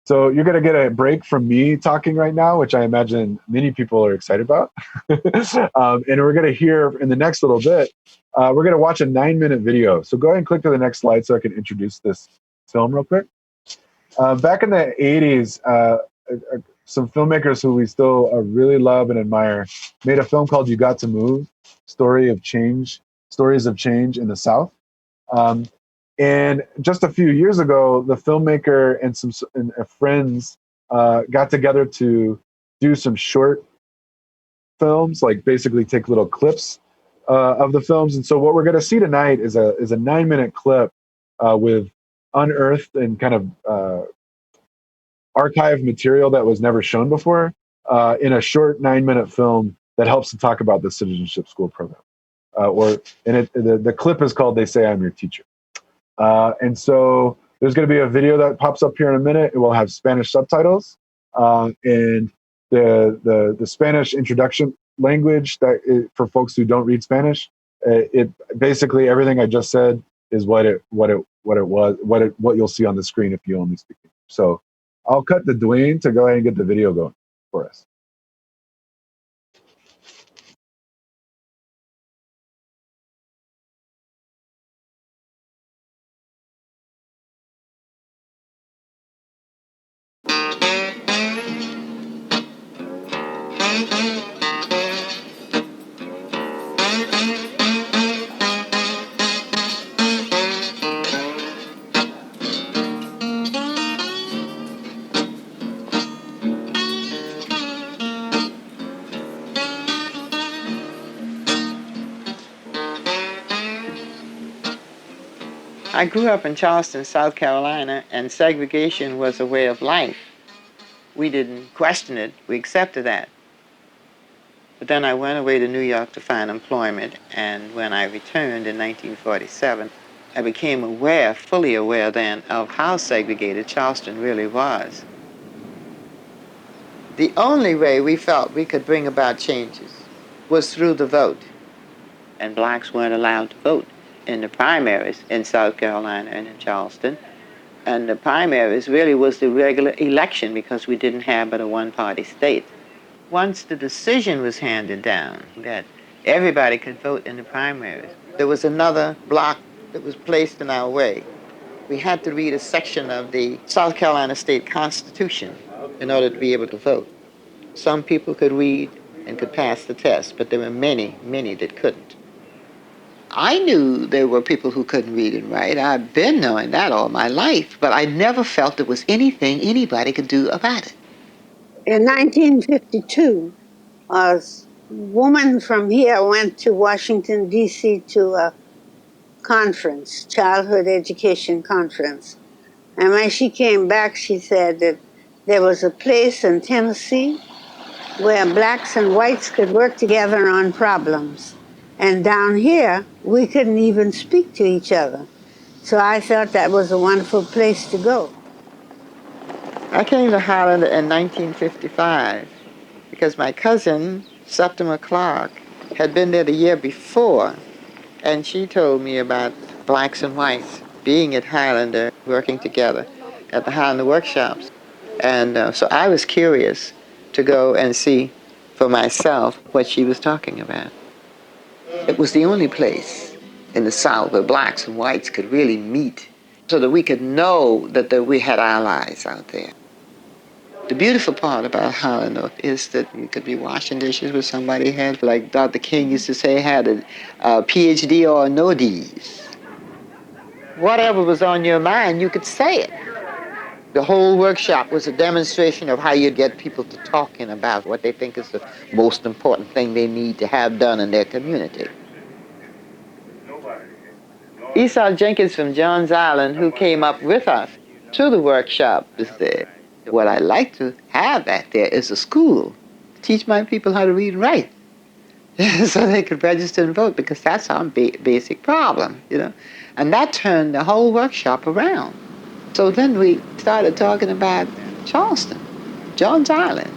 so you're going to get a break from me talking right now, which I imagine many people are excited about. And we're going to hear in the next little bit, we're going to watch a 9-minute video. So go ahead and click to the next slide so I can introduce this film real quick. Back in the 80s, some filmmakers who we still really love and admire made a film called You Got to Move, stories of change in the South. And just a few years ago, the filmmaker and some friends got together to do some short films, like basically take little clips of the films. And so what we're going to see tonight is a 9-minute clip with unearthed and kind of archived material that was never shown before in a short 9-minute film that helps to talk about the Citizenship School program. The clip is called "They Say I'm Your Teacher." And so there's going to be a video that pops up here in a minute. It will have Spanish subtitles and the Spanish introduction language for folks who don't read Spanish. It basically everything I just said is what you'll see on the screen if you only speak English. So I'll cut to Dwayne to go ahead and get the video going for us. I grew up in Charleston, South Carolina, and segregation was a way of life. We didn't question it, we accepted that. But then I went away to New York to find employment, and when I returned in 1947, I became aware, fully aware then, of how segregated Charleston really was. The only way we felt we could bring about changes was through the vote. And blacks weren't allowed to vote in the primaries in South Carolina and in Charleston. And the primaries really was the regular election because we didn't have but a one-party state. Once the decision was handed down that everybody could vote in the primaries, there was another block that was placed in our way. We had to read a section of the South Carolina State Constitution in order to be able to vote. Some people could read and could pass the test, but there were many, many that couldn't. I knew there were people who couldn't read and write. I've been knowing that all my life, but I never felt there was anything anybody could do about it. In 1952, a woman from here went to Washington, D.C. to a conference, childhood education conference. And when she came back, she said that there was a place in Tennessee where blacks and whites could work together on problems. And down here, we couldn't even speak to each other. So I thought that was a wonderful place to go. I came to Holland in 1955 because my cousin, Septima Clark, had been there the year before, and she told me about blacks and whites being at Highlander, working together at the Highlander workshops. And so I was curious to go and see for myself what she was talking about. It was the only place in the South where blacks and whites could really meet so that we could know that we had allies out there. The beautiful part about Highlander is that you could be washing dishes with somebody who had, like Dr. King used to say, had a PhD or no D's. Whatever was on your mind, you could say it. The whole workshop was a demonstration of how you get people to talking about what they think is the most important thing they need to have done in their community. Esau Jenkins from Johns Island, who came up with us to the workshop, was there. What I like to have back there is a school to teach my people how to read and write so they could register and vote, because that's our basic problem, you know. And that turned the whole workshop around. So then we started talking about Charleston, Johns Island.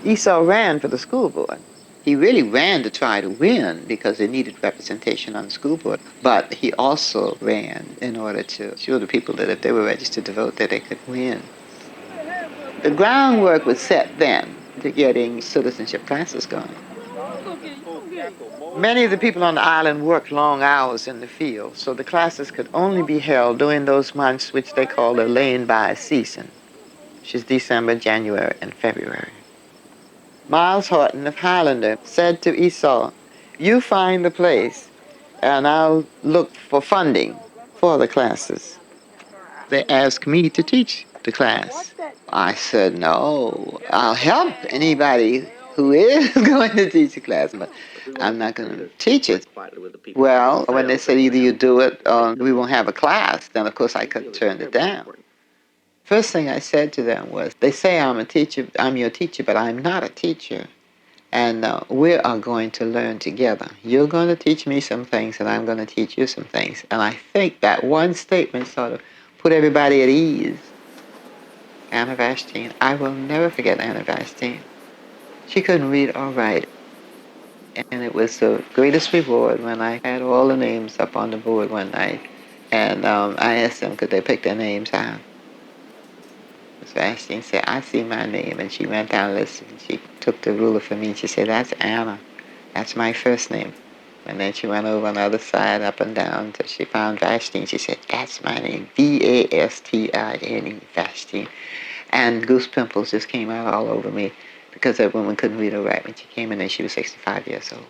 Esau ran for the school board. He really ran to try to win because they needed representation on the school board. But he also ran in order to show the people that if they were registered to vote, that they could win. The groundwork was set then to getting citizenship classes going. Many of the people on the island worked long hours in the field, so the classes could only be held during those months which they call the laying-by season, which is December, January, and February. Miles Horton of Highlander said to Esau, "You find the place, and I'll look for funding for the classes." They asked me to teach the class. I said, "No, I'll help anybody who is going to teach the class, but I'm not going to teach it." Well, when they said either you do it or we won't have a class, then of course I could turn it down. First thing I said to them was, they say I'm a teacher, I'm your teacher, but I'm not a teacher. And we are going to learn together. You're going to teach me some things, and I'm going to teach you some things. And I think that one statement sort of put everybody at ease. Anna Vashteen, I will never forget Anna Vashteen. She couldn't read or write. And it was the greatest reward when I had all the names up on the board one night. And I asked them, could they pick their names out? Miss Vashteen said, I see my name. And she went down the list and she took the ruler for me and she said, that's Anna. That's my first name. And then she went over on the other side, up and down, until she found Vashteen. She said, that's my name, Vastine, Vashteen. And goose pimples just came out all over me because that woman couldn't read or write when she came in and she was 65 years old.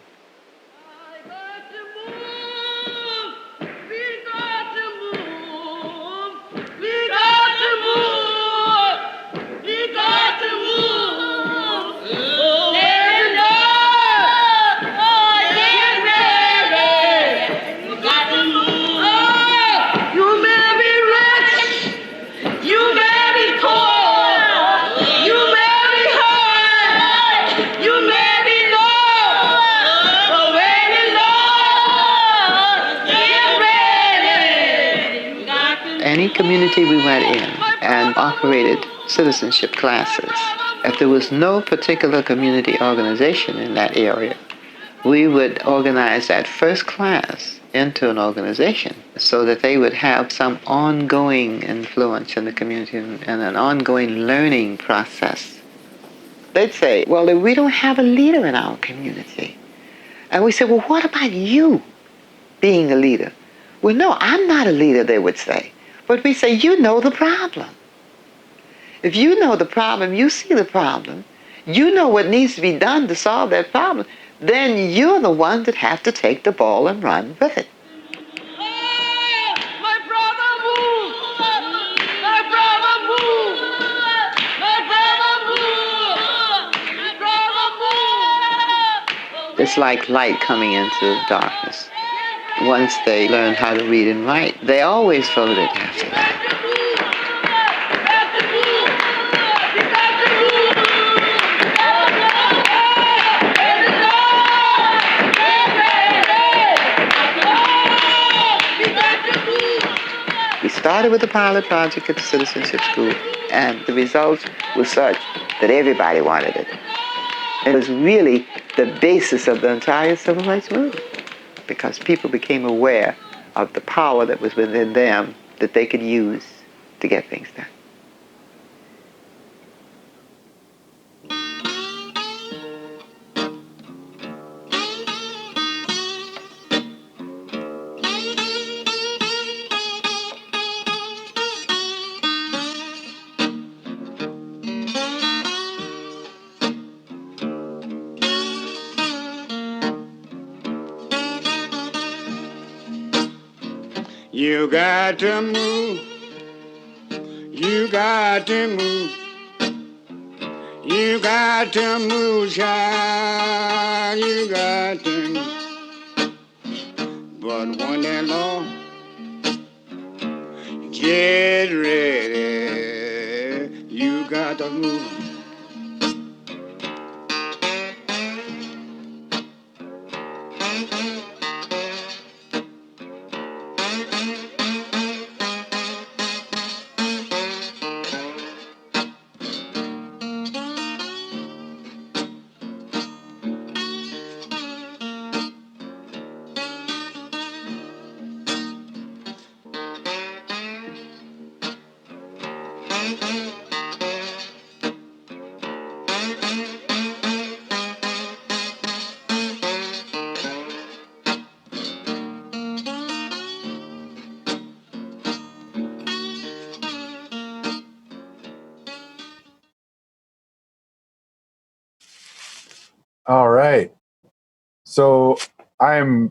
Any community we went in and operated citizenship classes, if there was no particular community organization in that area, we would organize that first class into an organization so that they would have some ongoing influence in the community and an ongoing learning process. They'd say, well, we don't have a leader in our community. And we said, well, what about you being a leader? Well, no, I'm not a leader, they would say. But we say, you know the problem. If you know the problem, you see the problem, you know what needs to be done to solve that problem, then you're the one that has to take the ball and run with it. My brother moved! My brother moved! My brother moved! It's like light coming into darkness. Once they learn how to read and write, they always voted after that. started with a pilot project at the Citizenship School, and the results were such that everybody wanted it. It was really the basis of the entire civil rights movement, because people became aware of the power that was within them that they could use to get things done. You got to move. You got to move. You got to move, child. You got to move. But one day, Lord, get ready. You got to move. All right. So I'm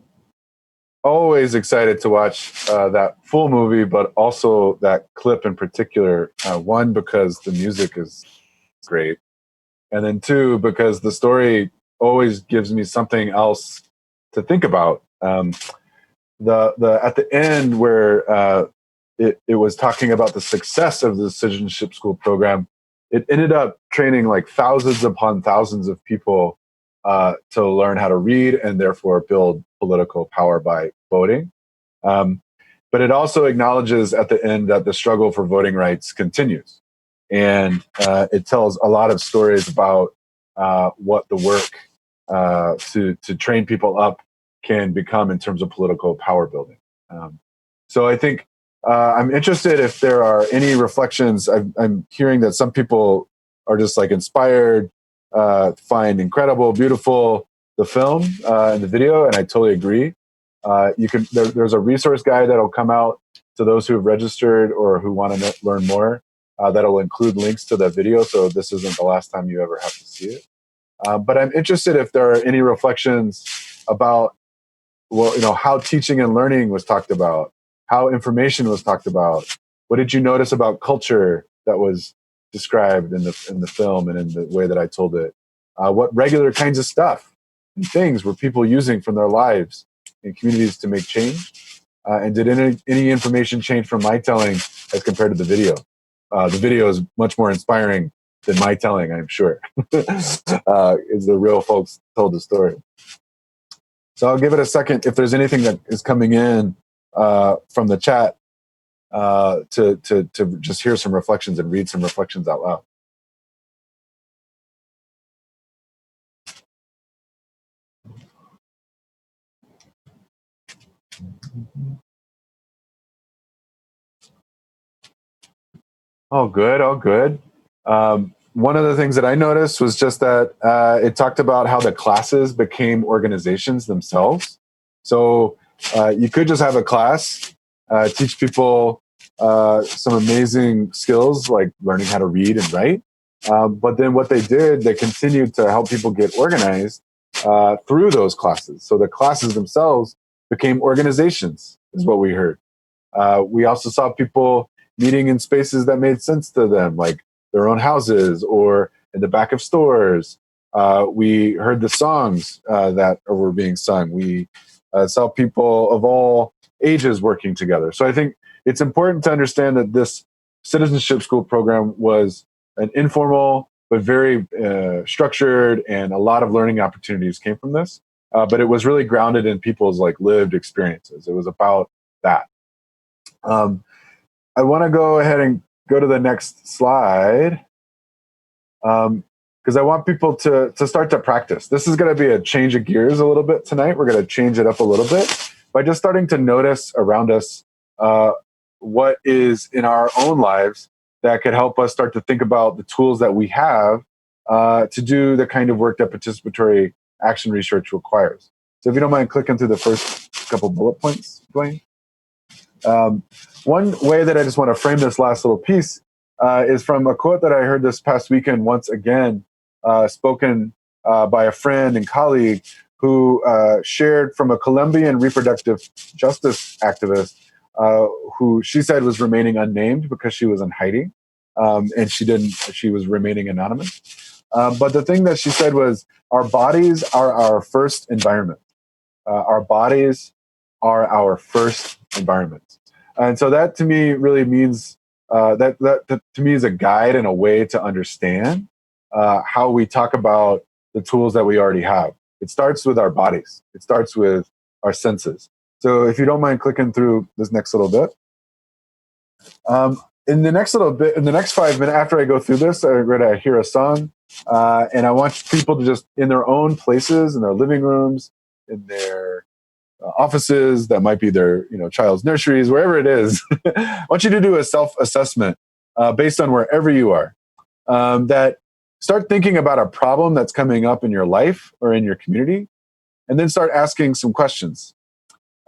always excited to watch that full movie, but also that clip in particular. One, because the music is great, and then two, because the story always gives me something else to think about. The at the end where it was talking about the success of the citizenship school program, it ended up training like thousands upon thousands of people to learn how to read and therefore build political power by voting. Um, but it also acknowledges at the end that the struggle for voting rights continues. And it tells a lot of stories about what the work to train people up can become in terms of political power building. So I think I'm interested if there are any reflections. I'm hearing that some people are just like inspired, find incredible, beautiful the film and the video, and I totally agree. You can there's a resource guide that'll come out to those who have registered or who want to learn more. That'll include links to the video, so this isn't the last time you ever have to see it. But I'm interested if there are any reflections about, well, how teaching and learning was talked about, how information was talked about. What did you notice about culture that was described in the film and in the way that I told it? What regular kinds of stuff and things were people using from their lives in communities to make change? And did any information change from my telling as compared to the video? The video is much more inspiring than my telling, I'm sure. Is the real folks told the story. So I'll give it a second if there's anything that is coming in from the chat to just hear some reflections and read some reflections out loud. Oh, good. Oh, good. One of the things that I noticed was just that it talked about how the classes became organizations themselves. So you could just have a class, teach people some amazing skills like learning how to read and write. But then what they did, they continued to help people get organized through those classes. So the classes themselves became organizations, is what we heard. We also saw people meeting in spaces that made sense to them, like their own houses or in the back of stores. We heard the songs that were being sung. We saw people of all ages working together. So I think it's important to understand that this citizenship school program was an informal but very structured, and a lot of learning opportunities came from this. But it was really grounded in people's like lived experiences. It was about that. I want to go ahead and go to the next slide because I want people to start to practice. This is going to be a change of gears a little bit tonight. We're going to change it up a little bit by just starting to notice around us what is in our own lives that could help us start to think about the tools that we have to do the kind of work that participatory action research requires. So if you don't mind clicking through the first couple bullet points, Dwayne. One way that I just want to frame this last little piece is from a quote that I heard this past weekend once again, spoken by a friend and colleague who shared from a Colombian reproductive justice activist who she said was remaining unnamed because she was in hiding, and she was remaining anonymous. But the thing that she said was, our bodies are our first environment. Our bodies are our first environment. And so that to me really means that to me is a guide and a way to understand how we talk about the tools that we already have. It starts with our bodies. It starts with our senses. So if you don't mind clicking through this next little bit. In the next 5 minutes, after I go through this, I'm going to hear a song. And I want people to just, in their own places, in their living rooms, in their offices, that might be their child's nurseries, wherever it is. I want you to do a self-assessment based on wherever you are. That start thinking about a problem that's coming up in your life or in your community, and then start asking some questions.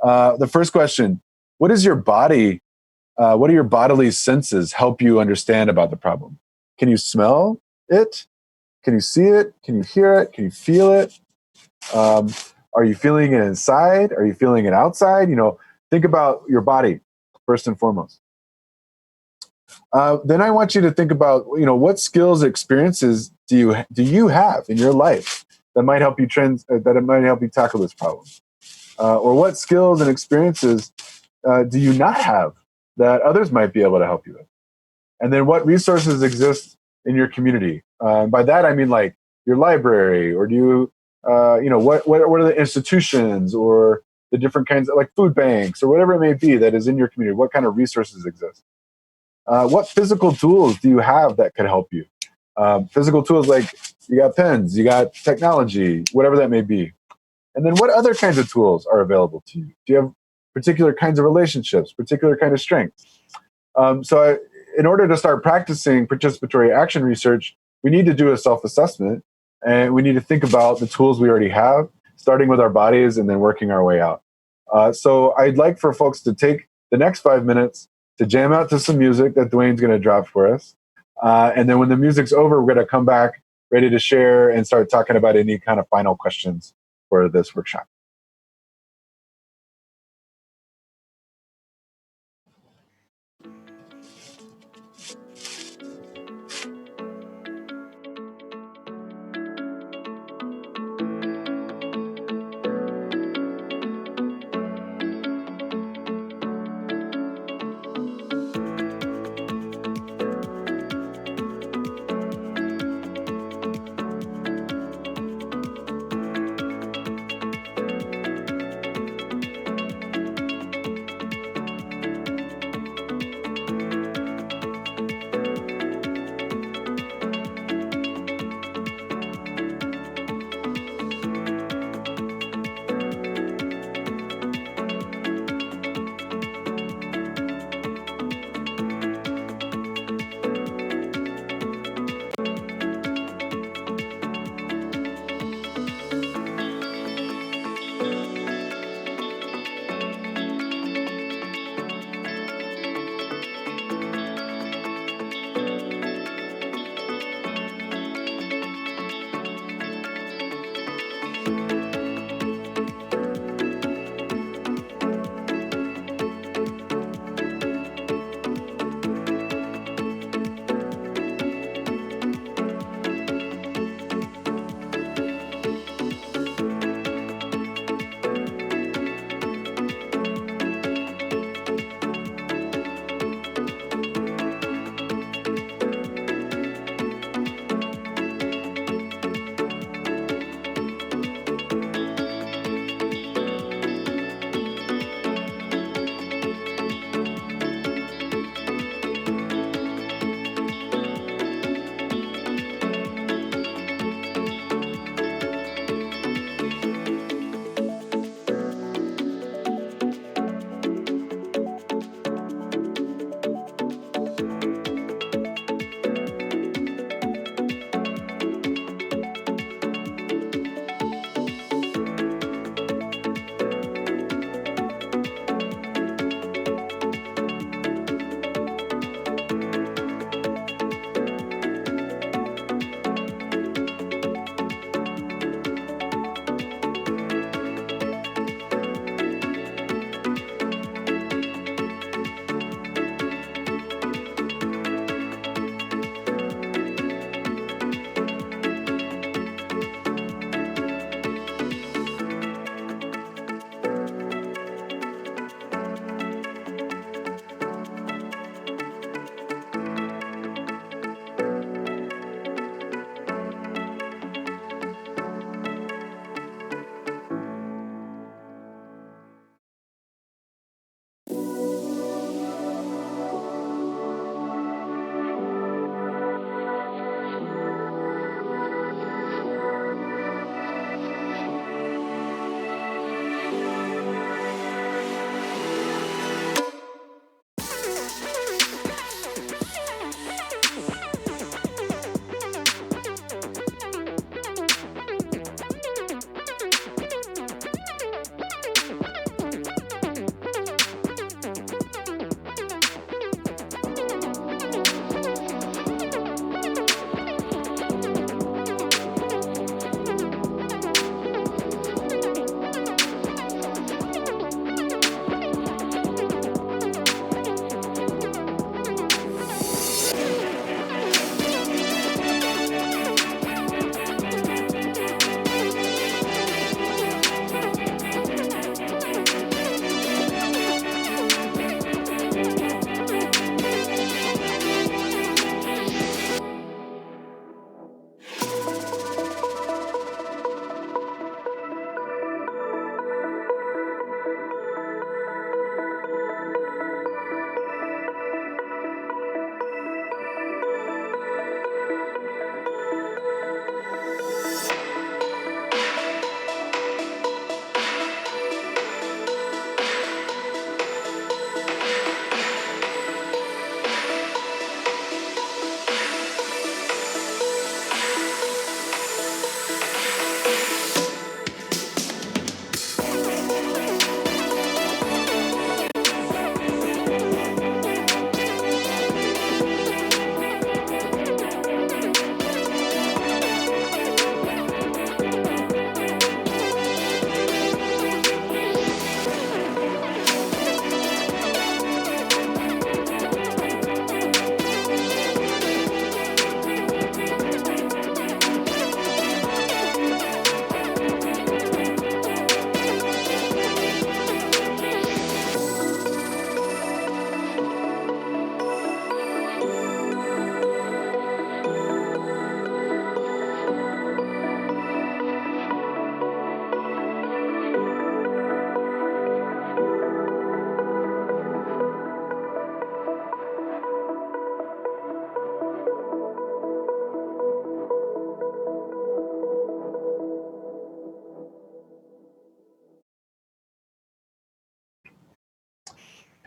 The first question: what is your body? What do your bodily senses help you understand about the problem? Can you smell it? Can you see it? Can you hear it? Can you feel it? Are you feeling it inside? Are you feeling it outside? Think about your body first and foremost. Then I want you to think about, what skills, experiences do you have in your life that might help you tackle this problem, or what skills and experiences do you not have that others might be able to help you with? And then what resources exist in your community? By that I mean like your library, or do you, what are the institutions or the different kinds of like food banks or whatever it may be that is in your community? What kind of resources exist? What physical tools do you have that could help you? Physical tools like you got pens, you got technology, whatever that may be. And then what other kinds of tools are available to you? Do you have particular kinds of relationships, particular kind of strengths? In order to start practicing participatory action research, we need to do a self-assessment, and we need to think about the tools we already have, starting with our bodies and then working our way out. So I'd like for folks to take the next 5 minutes to jam out to some music that Dwayne's going to drop for us. And then when the music's over, we're going to come back ready to share and start talking about any kind of final questions for this workshop.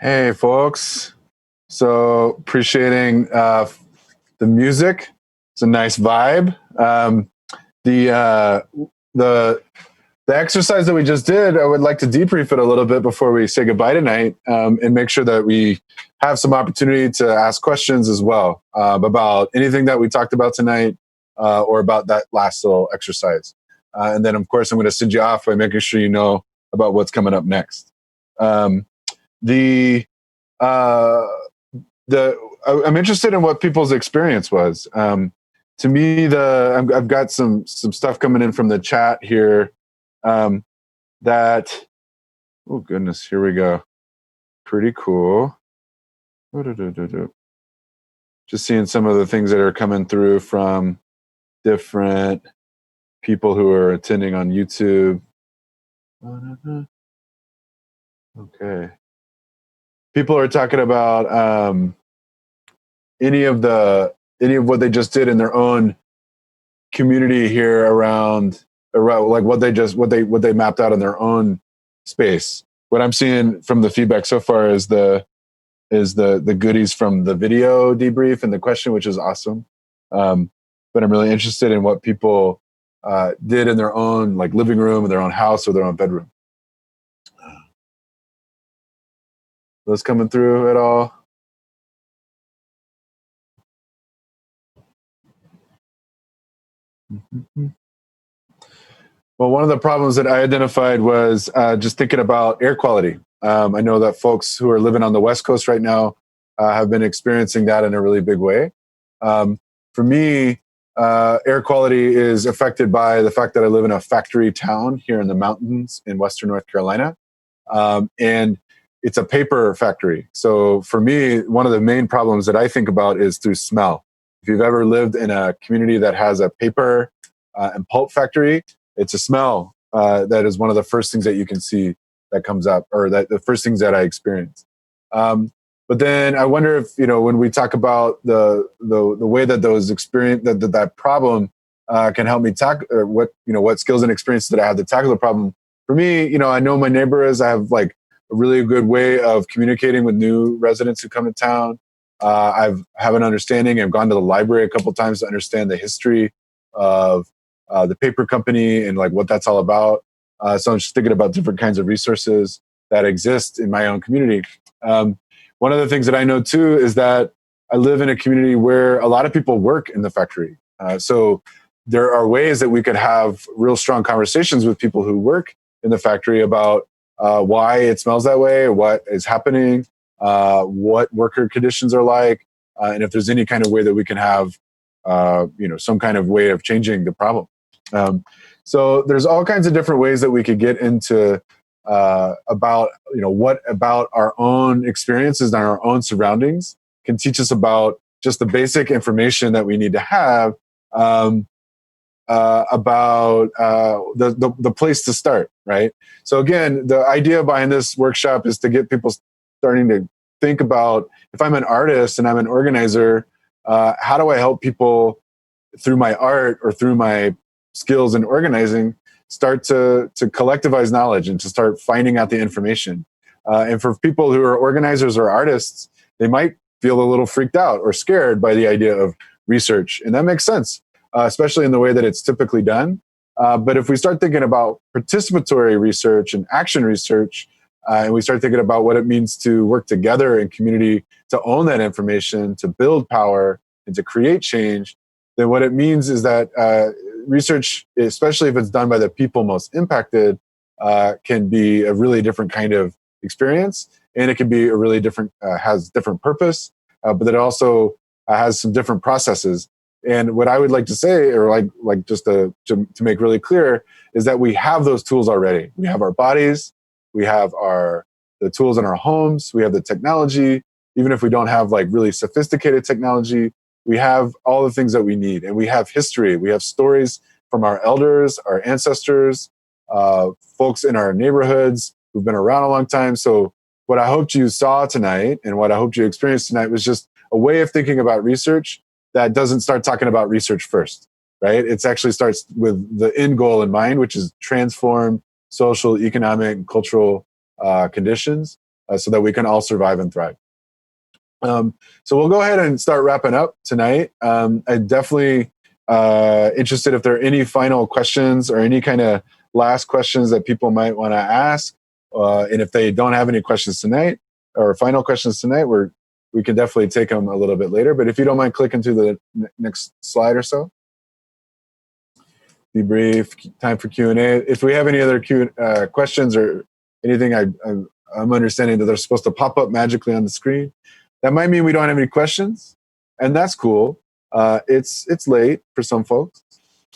Hey, folks. So appreciating the music. It's a nice vibe. The exercise that we just did, I would like to debrief it a little bit before we say goodbye tonight, and make sure that we have some opportunity to ask questions as well about anything that we talked about tonight or about that last little exercise. And then, of course, I'm going to send you off by making sure you know about what's coming up next. The uh, I'm interested in what people's experience was. To me, I've got some stuff coming in from the chat here. That, oh goodness, here we go. Pretty cool. Just seeing some of the things that are coming through from different people who are attending on YouTube. Okay. People are talking about any of what they just did in their own community here around like what they mapped out in their own space. What I'm seeing from the feedback so far is the goodies from the video debrief and the question, which is awesome. But I'm really interested in what people did in their own like living room, or their own house, or their own bedroom. Those coming through at all? Well, one of the problems that I identified was just thinking about air quality. I know that folks who are living on the West Coast right now have been experiencing that in a really big way. For me, air quality is affected by the fact that I live in a factory town here in the mountains in Western North Carolina. And it's a paper factory. So for me, one of the main problems that I think about is through smell. If you've ever lived in a community that has a paper and pulp factory, it's a smell that is one of the first things that you can see that comes up, or that the first things that I experience. But then I wonder if, when we talk about the way that those experience that problem can help me tackle what skills and experiences that I have to tackle the problem. For me, I know my neighbors. I have like a really good way of communicating with new residents who come to town. I have an understanding. I've gone to the library a couple times to understand the history of the paper company and like what that's all about. So I'm just thinking about different kinds of resources that exist in my own community. One of the things that I know too is that I live in a community where a lot of people work in the factory. So there are ways that we could have real strong conversations with people who work in the factory about why it smells that way, or what is happening, what worker conditions are like, and if there's any kind of way that we can have, some kind of way of changing the problem. So there's all kinds of different ways that we could get into about what about our own experiences and our own surroundings can teach us about just the basic information that we need to have about the place to start, right? So again, the idea behind this workshop is to get people starting to think about, if I'm an artist and I'm an organizer, how do I help people through my art or through my skills in organizing start to collectivize knowledge and to start finding out the information. And for people who are organizers or artists, they might feel a little freaked out or scared by the idea of research. And that makes sense, especially in the way that it's typically done. But if we start thinking about participatory research and action research, and we start thinking about what it means to work together in community, to own that information, to build power, and to create change, then what it means is that research, especially if it's done by the people most impacted, can be a really different kind of experience, and it can be a really different, has different purpose, but it also has some different processes. And what I would like to say, or like just to make really clear, is that we have those tools already. We have our bodies, we have the tools in our homes, we have the technology. Even if we don't have like really sophisticated technology, we have all the things that we need, and we have history. We have stories from our elders, our ancestors, folks in our neighborhoods who've been around a long time. So what I hoped you saw tonight and what I hoped you experienced tonight was just a way of thinking about research that doesn't start talking about research first, right? It actually starts with the end goal in mind, which is transform social, economic, and cultural conditions so that we can all survive and thrive. So we'll go ahead and start wrapping up tonight. I'm definitely interested if there are any final questions or any kind of last questions that people might want to ask. And if they don't have any questions tonight or final questions tonight, we can definitely take them a little bit later. But if you don't mind clicking to the next slide or so. Be brief, time for Q&A. If we have any other questions or anything, I'm understanding that they're supposed to pop up magically on the screen. That might mean we don't have any questions, and that's cool. It's late for some folks,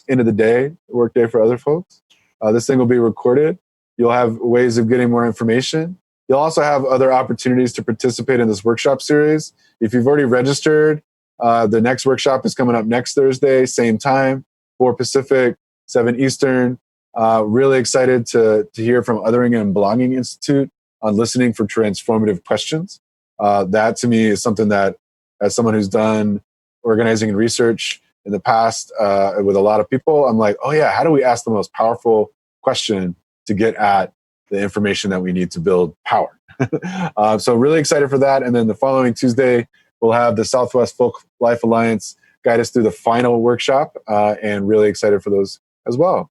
end of the day, work day for other folks. This thing will be recorded. You'll have ways of getting more information. You'll also have other opportunities to participate in this workshop series. If you've already registered, the next workshop is coming up next Thursday, same time, 4 Pacific, 7 Eastern. Really excited to hear from Othering and Belonging Institute on listening for transformative questions. That to me is something that, as someone who's done organizing and research in the past with a lot of people, I'm like, oh yeah, how do we ask the most powerful question to get at the information that we need to build power? So really excited for that. And then the following Tuesday, we'll have the Southwest Folk Life Alliance guide us through the final workshop, and really excited for those as well.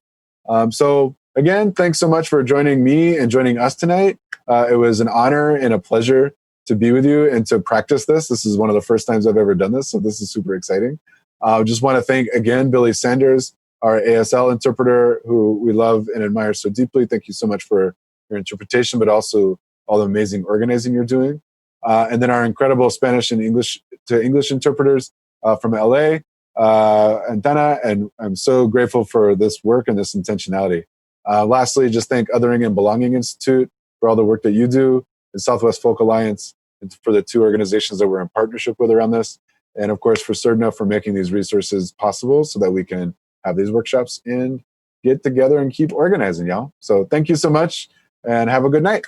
So again, thanks so much for joining me and joining us tonight. It was an honor and a pleasure to be with you and to practice this. This is one of the first times I've ever done this, so this is super exciting. I just want to thank again Billy Sanders, our ASL interpreter, who we love and admire so deeply. Thank you so much for your interpretation, but also all the amazing organizing you're doing. And then our incredible Spanish and English to English interpreters from LA, Antana, and I'm so grateful for this work and this intentionality. Lastly, just thank Othering and Belonging Institute for all the work that you do, and Southwest Folk Alliance for the 2 organizations that we're in partnership with around this. And of course, for Surdna for making these resources possible so that we can have these workshops and get together and keep organizing, y'all. So thank you so much and have a good night.